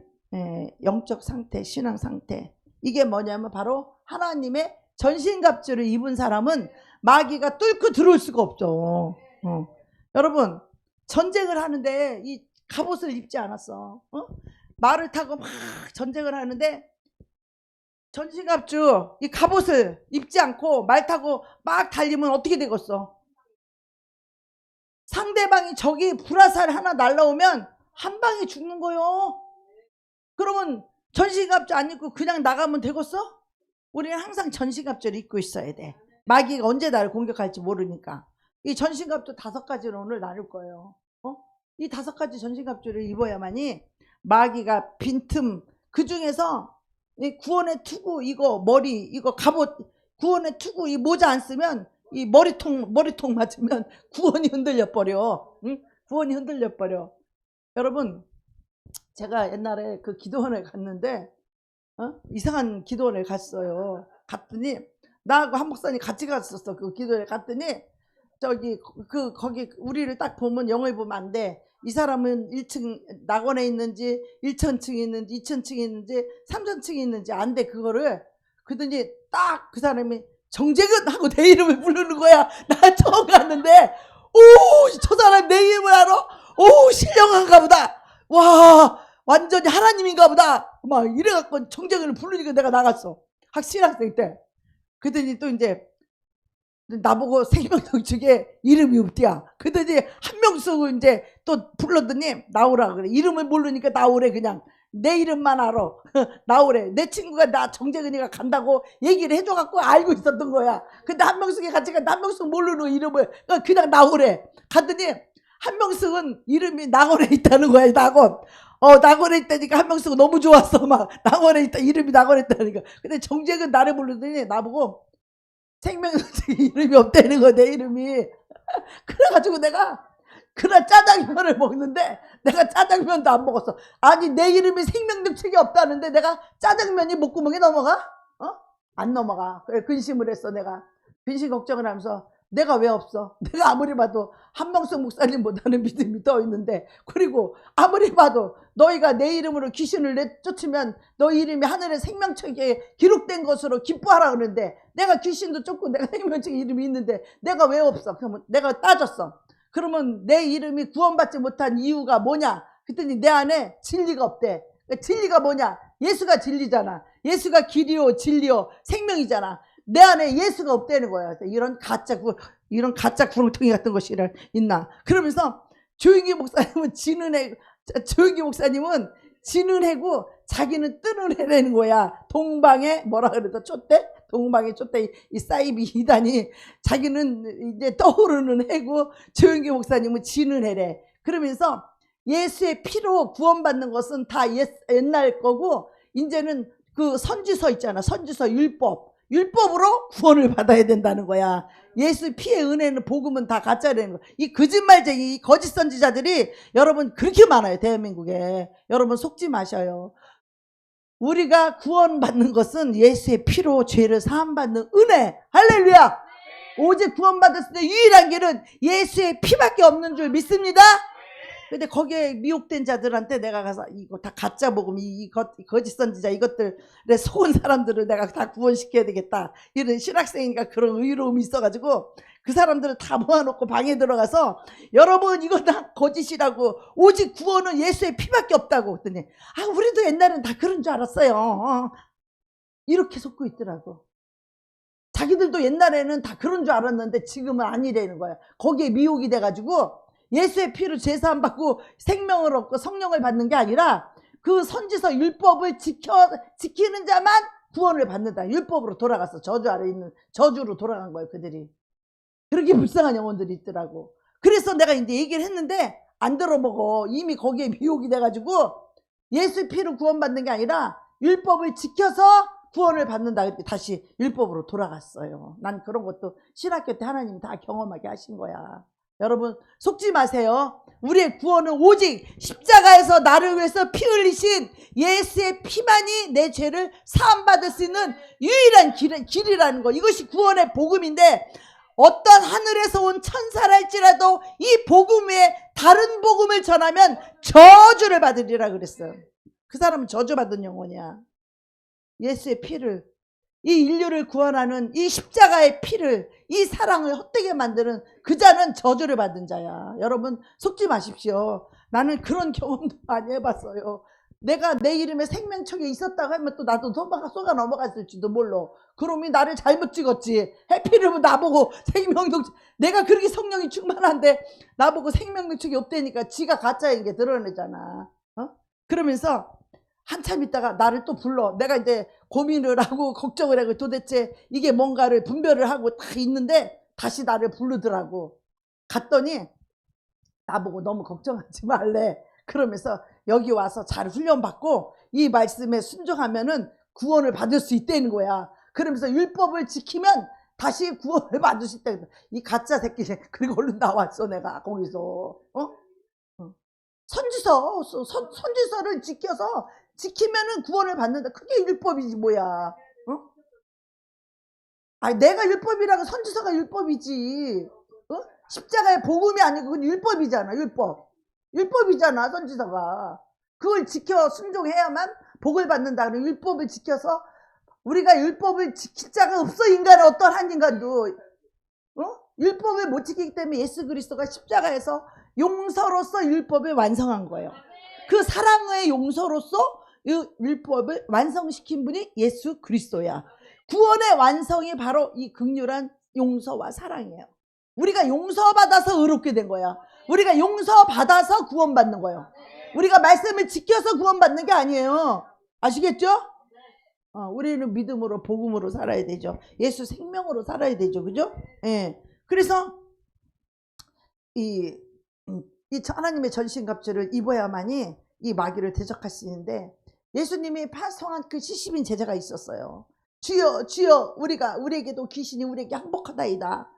영적 상태, 신앙 상태. 이게 뭐냐면 바로 하나님의 전신갑주를 입은 사람은 마귀가 뚫고 들어올 수가 없죠. 여러분 전쟁을 하는데 이 갑옷을 입지 않았어. 말을 타고 막 전쟁을 하는데 전신갑주 이 갑옷을 입지 않고 말 타고 막 달리면 어떻게 되겠어? 상대방이 저기 불화살 하나 날라오면 한 방에 죽는 거요. 그러면 전신갑주 안 입고 그냥 나가면 되겠어? 우리는 항상 전신갑주를 입고 있어야 돼. 마귀가 언제 나를 공격할지 모르니까. 이 전신갑주 5가지를 오늘 나눌 거예요. 이 5가지 전신갑주를 입어야만이 마귀가 빈틈, 그 중에서 이 구원의 투구 이거 머리 이거 갑옷, 구원의 투구 이 모자 안 쓰면 이 머리통 맞으면 구원이 흔들려 버려. 응? 구원이 흔들려 버려. 여러분 제가 옛날에 그 기도원에 갔는데 이상한 기도원에 갔어요. 갔더니 나하고 한 목사님 같이 갔었어. 그 기도원에 갔더니 저기 거기 우리를 딱 보면 영어에 보면 안 돼. 이 사람은 1층 낙원에 있는지 1천층에 있는지 2천층에 있는지 3천층에 있는지 안 돼. 그거를. 그러더니 딱 그 사람이 정재근 하고 내 이름을 부르는 거야. 나 처음 갔는데 오, 저 사람 내 이름을 알아? 오, 신령한가 보다. 와, 완전히 하나님인가 보다. 막 이래갖고 정재근을 부르니까 내가 나갔어. 신학생 때. 그러더니 또 이제 나보고 생명력 중에 이름이 없디야. 그러더니 한명숙을 이제 또 불렀더니 나오라 그래. 이름을 모르니까 나오래. 그냥 내 이름만 알아. 나오래. 내 친구가 나 정재근이가 간다고 얘기를 해줘갖고 알고 있었던 거야. 근데 한명숙이 같이 가. 한명숙 모르는 이름을 그냥 나오래. 갔더니 한명숙은 이름이 낙원에 있다는 거야. 낙원. 낙원에 있다니까 한명숙은 너무 좋았어. 막 낙원에 있다. 이름이 낙원에 있다니까. 근데 정재근 나를 부르더니 나보고 생명력적인 이름이 없다는 거, 내 이름이. 그래가지고 내가 그날 짜장면을 먹는데 내가 짜장면도 안 먹었어. 아니 내 이름이 생명력책이 없다는데 내가 짜장면이 목구멍에 넘어가? 안 넘어가. 그래 근심을 했어. 내가 근심 걱정을 하면서 내가 왜 없어? 내가 아무리 봐도 한명숙 목사님보다는 믿음이 더 있는데, 그리고 아무리 봐도 너희가 내 이름으로 귀신을 내쫓으면 너희 이름이 하늘의 생명책에 기록된 것으로 기뻐하라 그러는데 내가 귀신도 쫓고 내가 생명책에 이름이 있는데 내가 왜 없어? 그러면 내가 따졌어. 그러면 내 이름이 구원받지 못한 이유가 뭐냐? 그랬더니 내 안에 진리가 없대. 진리가 뭐냐? 예수가 진리잖아. 예수가 길이요 진리요 생명이잖아. 내 안에 예수가 없다는 거야. 이런 가짜 구렁텅이 같은 것이 있나? 그러면서 조용기 목사님은 지는 해고 자기는 뜨는 해라는 거야. 동방에 뭐라 그래도 촛대? 동방에 촛대 이 사이비 이단이 자기는 이제 떠오르는 해고 조용기 목사님은 지는 해래. 그러면서 예수의 피로 구원받는 것은 다 옛날 거고 이제는 그 선지서 있잖아. 선지서 율법으로 구원을 받아야 된다는 거야. 예수 피의 은혜는 복음은 다 가짜라는 거야. 이 거짓말쟁이 거짓 선지자들이 여러분 그렇게 많아요. 대한민국에. 여러분 속지 마셔요. 우리가 구원받는 것은 예수의 피로 죄를 사함받는 은혜. 할렐루야. 오직 구원받았을 때 유일한 길은 예수의 피밖에 없는 줄 믿습니다. 근데 거기에 미혹된 자들한테 내가 가서 이거 다 가짜 복음, 거짓 선지자 이것들에 속은 사람들을 내가 다 구원시켜야 되겠다. 이런 신학생이니까 그런 의로움이 있어가지고 그 사람들을 다 모아놓고 방에 들어가서 여러분 이거 다 거짓이라고, 오직 구원은 예수의 피밖에 없다고 그랬더니 우리도 옛날엔 다 그런 줄 알았어요. 이렇게 속고 있더라고. 자기들도 옛날에는 다 그런 줄 알았는데 지금은 아니라는 거야. 거기에 미혹이 돼가지고 예수의 피로 제사함 받고 생명을 얻고 성령을 받는 게 아니라 그 선지서 율법을 지키는 자만 구원을 받는다. 율법으로 돌아갔어. 저주 아래 있는 저주로 돌아간 거예요, 그들이. 그렇게 불쌍한 영혼들이 있더라고. 그래서 내가 이제 얘기를 했는데 안 들어먹어. 이미 거기에 미혹이 돼가지고 예수의 피로 구원받는 게 아니라 율법을 지켜서 구원을 받는다. 그때 다시 율법으로 돌아갔어요. 난 그런 것도 신학교 때 하나님이 다 경험하게 하신 거야. 여러분 속지 마세요. 우리의 구원은 오직 십자가에서 나를 위해서 피 흘리신 예수의 피만이 내 죄를 사함받을 수 있는 유일한 길이라는 거. 이것이 구원의 복음인데 어떤 하늘에서 온 천사랄지라도 이 복음 외에 다른 복음을 전하면 저주를 받으리라 그랬어요. 그 사람은 저주받은 영혼이야. 예수의 피를, 이 인류를 구원하는 이 십자가의 피를, 이 사랑을 헛되게 만드는 그 자는 저주를 받은 자야. 여러분 속지 마십시오. 나는 그런 경험도 많이 해봤어요. 내가 내 이름에 생명책에 있었다고 하면 또 나도 속아 넘어갔을지도 몰라. 그놈이 나를 잘못 찍었지. 해피름은 나보고 생명력, 내가 그렇게 성령이 충만한데 나보고 생명력책이 없다니까 지가 가짜인 게 드러내잖아. 그러면서 한참 있다가 나를 또 불러. 내가 이제 고민을 하고 걱정을 하고 도대체 이게 뭔가를 분별을 하고 다 있는데 다시 나를 부르더라고. 갔더니 나보고 너무 걱정하지 말래. 그러면서 여기 와서 잘 훈련받고 이 말씀에 순종하면은 구원을 받을 수 있다는 거야. 그러면서 율법을 지키면 다시 구원을 받을 수 있다. 이 가짜 새끼. 그리고 얼른 나왔어 내가 거기서. 선지서를 지키면은 구원을 받는다. 그게 율법이지 뭐야. 내가 율법이라고 선지서가 율법이지. 십자가의 복음이 아니고 그건 율법이잖아. 율법이잖아 선지서가. 그걸 지켜 순종해야만 복을 받는다는 율법을 지켜서. 우리가 율법을 지킬 자가 없어. 인간은 어떤 한 인간도 율법을 못 지키기 때문에 예수 그리스도가 십자가에서 용서로서 율법을 완성한 거예요. 그 사랑의 용서로서 이 율법을 완성시킨 분이 예수 그리스도야. 구원의 완성이 바로 이 극률한 용서와 사랑이에요. 우리가 용서받아서 의롭게 된 거야. 우리가 용서받아서 구원받는 거예요. 우리가 말씀을 지켜서 구원받는 게 아니에요. 아시겠죠? 우리는 믿음으로 복음으로 살아야 되죠. 예수 생명으로 살아야 되죠. 그죠? 예. 그래서 이 하나님의 전신갑주를 입어야만이 이 마귀를 대적할 수 있는데, 예수님이 파송한 그 70인 제자가 있었어요. 주여 주여 우리에게도 귀신이 우리에게 항복하다이다.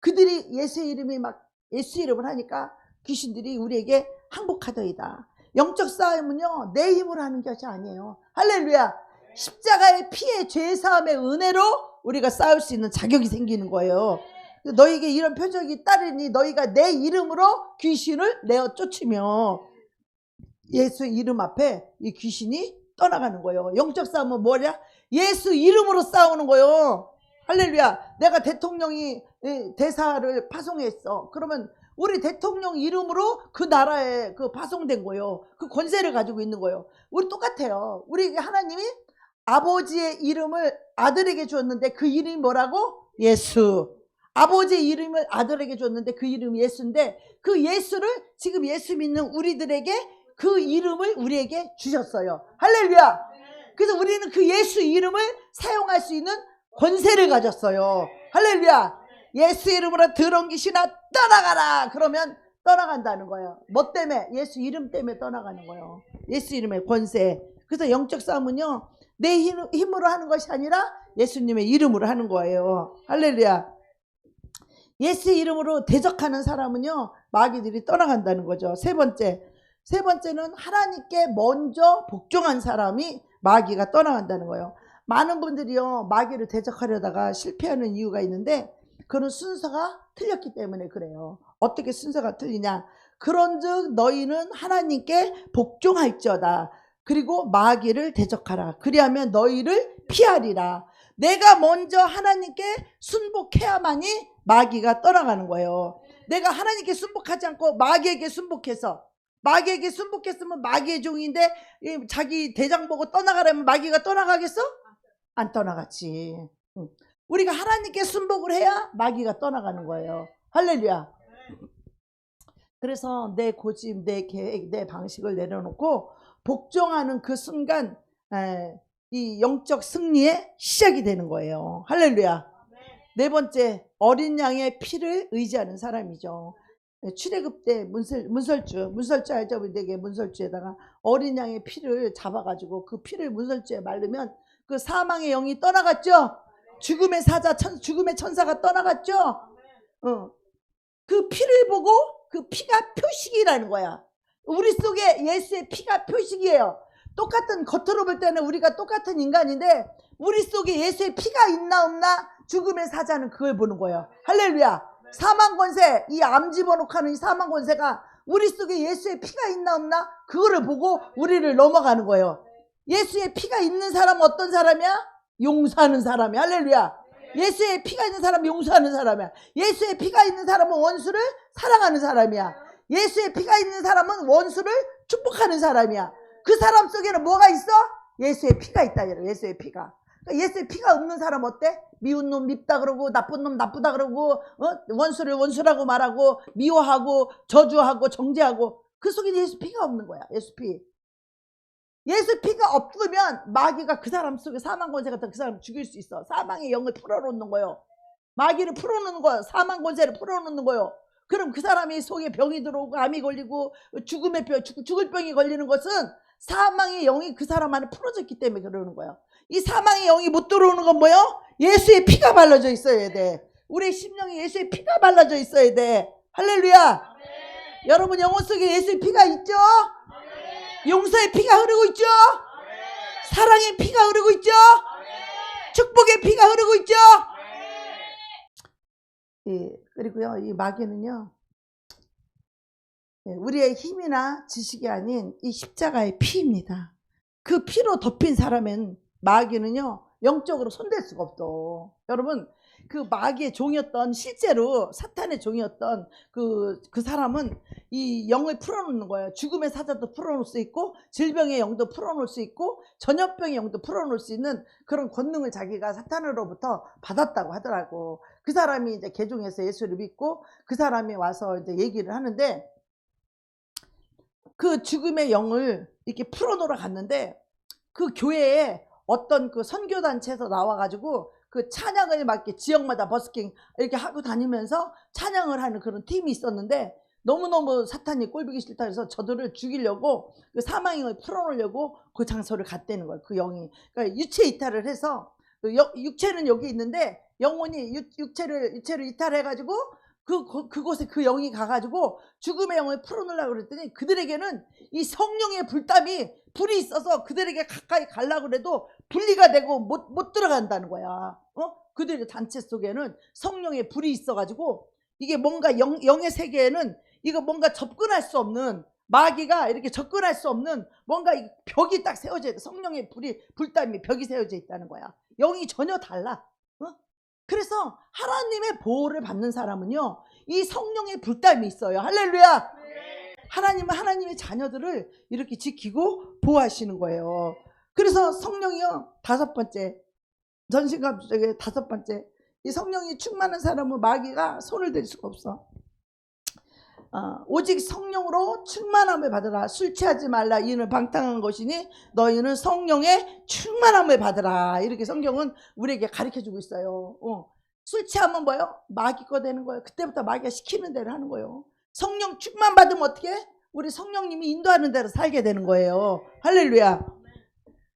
그들이 예수의 이름을 하니까 귀신들이 우리에게 항복하다이다. 영적 싸움은요 내 힘으로 하는 것이 아니에요. 할렐루야. 십자가의 피의 죄사함의 은혜로 우리가 싸울 수 있는 자격이 생기는 거예요. 너에게 이런 표적이 따르니 너희가 내 이름으로 귀신을 내어 쫓으며, 예수의 이름 앞에 이 귀신이 떠나가는 거예요. 영적 싸움은 뭐냐? 예수 이름으로 싸우는 거예요. 할렐루야. 내가 대통령이 대사를 파송했어. 그러면 우리 대통령 이름으로 그 나라에 그 파송된 거예요. 그 권세를 가지고 있는 거예요. 우리 똑같아요. 우리 하나님이 아버지의 이름을 아들에게 줬는데 그 이름이 뭐라고? 예수. 아버지의 이름을 아들에게 줬는데 그 이름이 예수인데, 그 예수를 지금 예수 믿는 우리들에게 그 이름을 우리에게 주셨어요. 할렐루야. 그래서 우리는 그 예수 이름을 사용할 수 있는 권세를 가졌어요. 할렐루야. 예수 이름으로 더러운 귀신아 떠나가라. 그러면 떠나간다는 거예요. 뭐 때문에? 예수 이름 때문에 떠나가는 거예요. 예수 이름의 권세. 그래서 영적 싸움은요 내 힘으로 하는 것이 아니라 예수님의 이름으로 하는 거예요. 할렐루야. 예수 이름으로 대적하는 사람은요 마귀들이 떠나간다는 거죠. 세 번째는 하나님께 먼저 복종한 사람이 마귀가 떠나간다는 거예요. 많은 분들이요 마귀를 대적하려다가 실패하는 이유가 있는데, 그런 순서가 틀렸기 때문에 그래요. 어떻게 순서가 틀리냐? 그런즉 너희는 하나님께 복종할지어다. 그리고 마귀를 대적하라. 그리하면 너희를 피하리라. 내가 먼저 하나님께 순복해야만이 마귀가 떠나가는 거예요. 내가 하나님께 순복하지 않고 마귀에게 순복했으면 마귀의 종인데 자기 대장 보고 떠나가라면 마귀가 떠나가겠어? 안 떠나갔지. 우리가 하나님께 순복을 해야 마귀가 떠나가는 거예요. 할렐루야. 그래서 내 고집, 내 계획, 내 방식을 내려놓고 복종하는 그 순간 이 영적 승리의 시작이 되는 거예요. 할렐루야. 네 번째, 어린 양의 피를 의지하는 사람이죠. 출애굽 때 문설주 알죠? 내게 문설주에다가 어린 양의 피를 잡아가지고 그 피를 문설주에 말르면 그 사망의 영이 떠나갔죠. 죽음의 사자, 죽음의 천사가 떠나갔죠. 그 피를 보고 그 피가 표식이라는 거야. 우리 속에 예수의 피가 표식이에요. 똑같은, 겉으로 볼 때는 우리가 똑같은 인간인데 우리 속에 예수의 피가 있나 없나 죽음의 사자는 그걸 보는 거예요. 할렐루야. 사망권세, 이 암 집어넣고 이 사망권세가 우리 속에 예수의 피가 있나 없나 그거를 보고 우리를 넘어가는 거예요. 예수의 피가 있는 사람은 어떤 사람이야? 용서하는 사람이야. 할렐루야. 예수의 피가 있는 사람은 용서하는 사람이야. 예수의 피가 있는 사람은 원수를 사랑하는 사람이야. 예수의 피가 있는 사람은 원수를 축복하는 사람이야. 그 사람 속에는 뭐가 있어? 예수의 피가 있다. 예수의 피가. 그러니까 예수의 피가 없는 사람 어때? 미운 놈 밉다 그러고 나쁜 놈 나쁘다 그러고 원수를 원수라고 말하고 미워하고 저주하고 정죄하고 그 속에 예수 피가 없는 거야. 예수 피. 예수 피가 없으면 마귀가 그 사람 속에 사망 권세 같은 그 사람을 죽일 수 있어. 사망의 영을 풀어놓는 거예요. 마귀를 풀어놓는 거예요. 사망 권세를 풀어놓는 거예요. 그럼 그 사람이 속에 병이 들어오고 암이 걸리고 죽음의 병, 죽을 병이 걸리는 것은 사망의 영이 그 사람 안에 풀어졌기 때문에 그러는 거예요. 이 사망의 영이 못 들어오는 건 뭐예요? 예수의 피가 발라져 있어야 돼. 우리의 심령에 예수의 피가 발라져 있어야 돼. 할렐루야. 네. 여러분 영혼 속에 예수의 피가 있죠? 네. 용서의 피가 흐르고 있죠? 네. 사랑의 피가 흐르고 있죠? 네. 축복의 피가 흐르고 있죠? 네. 예, 그리고요 이 마귀는요 우리의 힘이나 지식이 아닌 이 십자가의 피입니다. 그 피로 덮인 사람은 마귀는요 영적으로 손댈 수가 없어. 여러분 그 마귀의 종이었던, 실제로 사탄의 종이었던 그 사람은 이 영을 풀어놓는 거예요. 죽음의 사자도 풀어놓을 수 있고 질병의 영도 풀어놓을 수 있고 전염병의 영도 풀어놓을 수 있는 그런 권능을 자기가 사탄으로부터 받았다고 하더라고. 그 사람이 이제 개종해서 예수를 믿고 그 사람이 와서 이제 얘기를 하는데 그 죽음의 영을 이렇게 풀어놓으러 갔는데 그 교회에 어떤 그 선교단체에서 나와가지고 그 찬양을 막 이렇게 지역마다 버스킹 이렇게 하고 다니면서 찬양을 하는 그런 팀이 있었는데 너무너무 사탄이 꼴보기 싫다 해서 저들을 죽이려고 그 사망의 영을 풀어놓으려고 그 장소를 갔다는 거예요. 그 영이. 그러니까 유체 이탈을 해서 육체는 여기 있는데 영혼이 육체를 이탈해가지고 그곳에 그 영이 가가지고 죽음의 영을 풀어놓으려고 그랬더니 그들에게는 이 성령의 불이 있어서 그들에게 가까이 가려고 해도 분리가 되고 못 들어간다는 거야. 그들의 단체 속에는 성령의 불이 있어가지고 이게 뭔가 영의 세계에는 이거 뭔가 접근할 수 없는, 마귀가 이렇게 접근할 수 없는 뭔가 벽이 딱 세워져 있다. 성령의 불담이 벽이 세워져 있다는 거야. 영이 전혀 달라. 그래서 하나님의 보호를 받는 사람은요 이 성령의 불담이 있어요. 할렐루야. 하나님은 하나님의 자녀들을 이렇게 지키고 보호하시는 거예요. 그래서 성령이요 다섯 번째, 전신갑주의 다섯 번째, 이 성령이 충만한 사람은 마귀가 손을 댈 수가 없어. 오직 성령으로 충만함을 받으라. 술 취하지 말라. 이는 방탕한 것이니 너희는 성령의 충만함을 받으라. 이렇게 성경은 우리에게 가르쳐주고 있어요. 술 취하면 뭐예요? 마귀 거 되는 거예요. 그때부터 마귀가 시키는 대로 하는 거예요. 성령 충만 받으면 어떻게 해? 우리 성령님이 인도하는 대로 살게 되는 거예요. 할렐루야.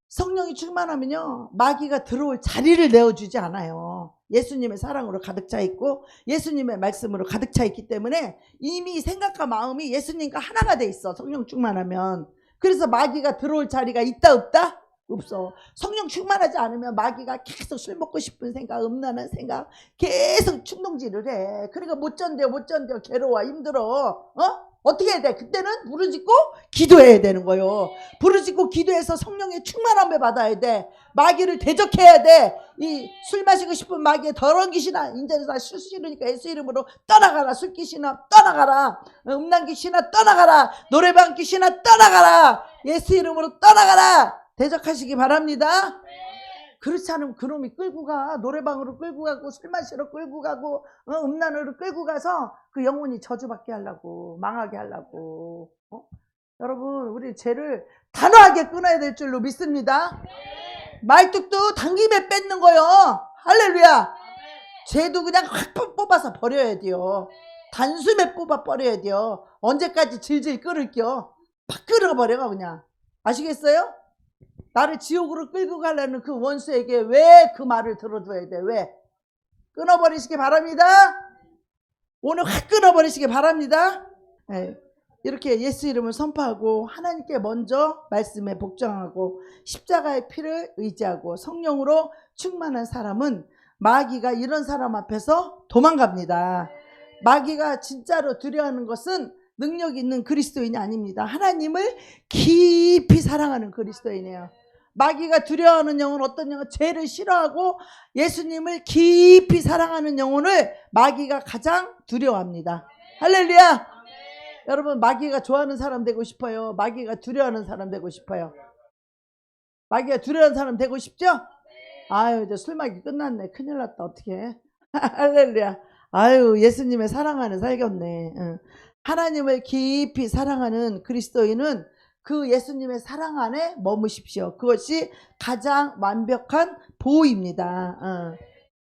성령이 충만하면요 마귀가 들어올 자리를 내어주지 않아요. 예수님의 사랑으로 가득 차 있고 예수님의 말씀으로 가득 차 있기 때문에 이미 생각과 마음이 예수님과 하나가 돼 있어. 성령 충만하면. 그래서 마귀가 들어올 자리가 있다 없다? 없어. 성령 충만하지 않으면 마귀가 계속 술 먹고 싶은 생각, 음란한 생각 계속 충동질을 해. 그러니까 못 견뎌 괴로워 힘들어. 어떻게 해야 돼? 그때는 부르짖고 기도해야 되는 거예요. 부르짖고 기도해서 성령의 충만함을 받아야 돼. 마귀를 대적해야 돼. 이 술 마시고 싶은 마귀의 더러운 귀신아, 이제는 다 술 싫으니까 예수 이름으로 떠나가라. 술 귀신아 떠나가라. 음란 귀신아 떠나가라. 노래방 귀신아 떠나가라. 예수 이름으로 떠나가라. 대적하시기 바랍니다. 그렇지 않으면 그놈이 끌고 가. 노래방으로 끌고 가고 술 마시러 끌고 가고 음란으로 끌고 가서 그 영혼이 저주받게 하려고, 망하게 하려고. 여러분, 우리 죄를 단호하게 끊어야 될 줄로 믿습니다. 말뚝도 당김에 뺏는 거요. 할렐루야. 죄도 그냥 확 뽑아서 버려야 돼요. 단숨에 뽑아 버려야 돼요. 언제까지 질질 끌을게요. 팍 끌어버려 그냥. 아시겠어요? 나를 지옥으로 끌고 가려는 그 원수에게 왜 그 말을 들어줘야 돼? 왜? 끊어버리시기 바랍니다. 오늘 확 끊어버리시기 바랍니다. 네. 이렇게 예수 이름을 선포하고 하나님께 먼저 말씀에 복종하고 십자가의 피를 의지하고 성령으로 충만한 사람은 마귀가 이런 사람 앞에서 도망갑니다. 마귀가 진짜로 두려워하는 것은 능력 있는 그리스도인이 아닙니다. 하나님을 깊이 사랑하는 그리스도인이에요. 마귀가 두려워하는 영혼, 어떤 영혼, 죄를 싫어하고 예수님을 깊이 사랑하는 영혼을 마귀가 가장 두려워합니다. 할렐루야. 여러분, 마귀가 좋아하는 사람 되고 싶어요? 마귀가 두려워하는 사람 되고 싶어요? 마귀가 두려워하는 사람 되고 싶죠? 아유, 이제 술마귀 끝났네. 큰일 났다. 어떡해. 할렐루야. 아유, 예수님의 사랑하는 살겠네. 하나님을 깊이 사랑하는 그리스도인은 그 예수님의 사랑 안에 머무십시오. 그것이 가장 완벽한 보호입니다.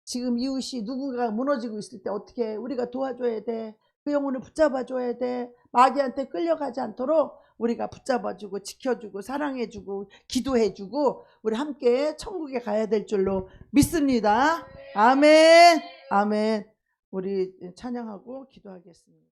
지금 이웃이 누군가가 무너지고 있을 때 어떻게 해? 우리가 도와줘야 돼. 그 영혼을 붙잡아줘야 돼. 마귀한테 끌려가지 않도록 우리가 붙잡아주고 지켜주고 사랑해주고 기도해주고 우리 함께 천국에 가야 될 줄로 믿습니다. 아멘. 아멘. 우리 찬양하고 기도하겠습니다.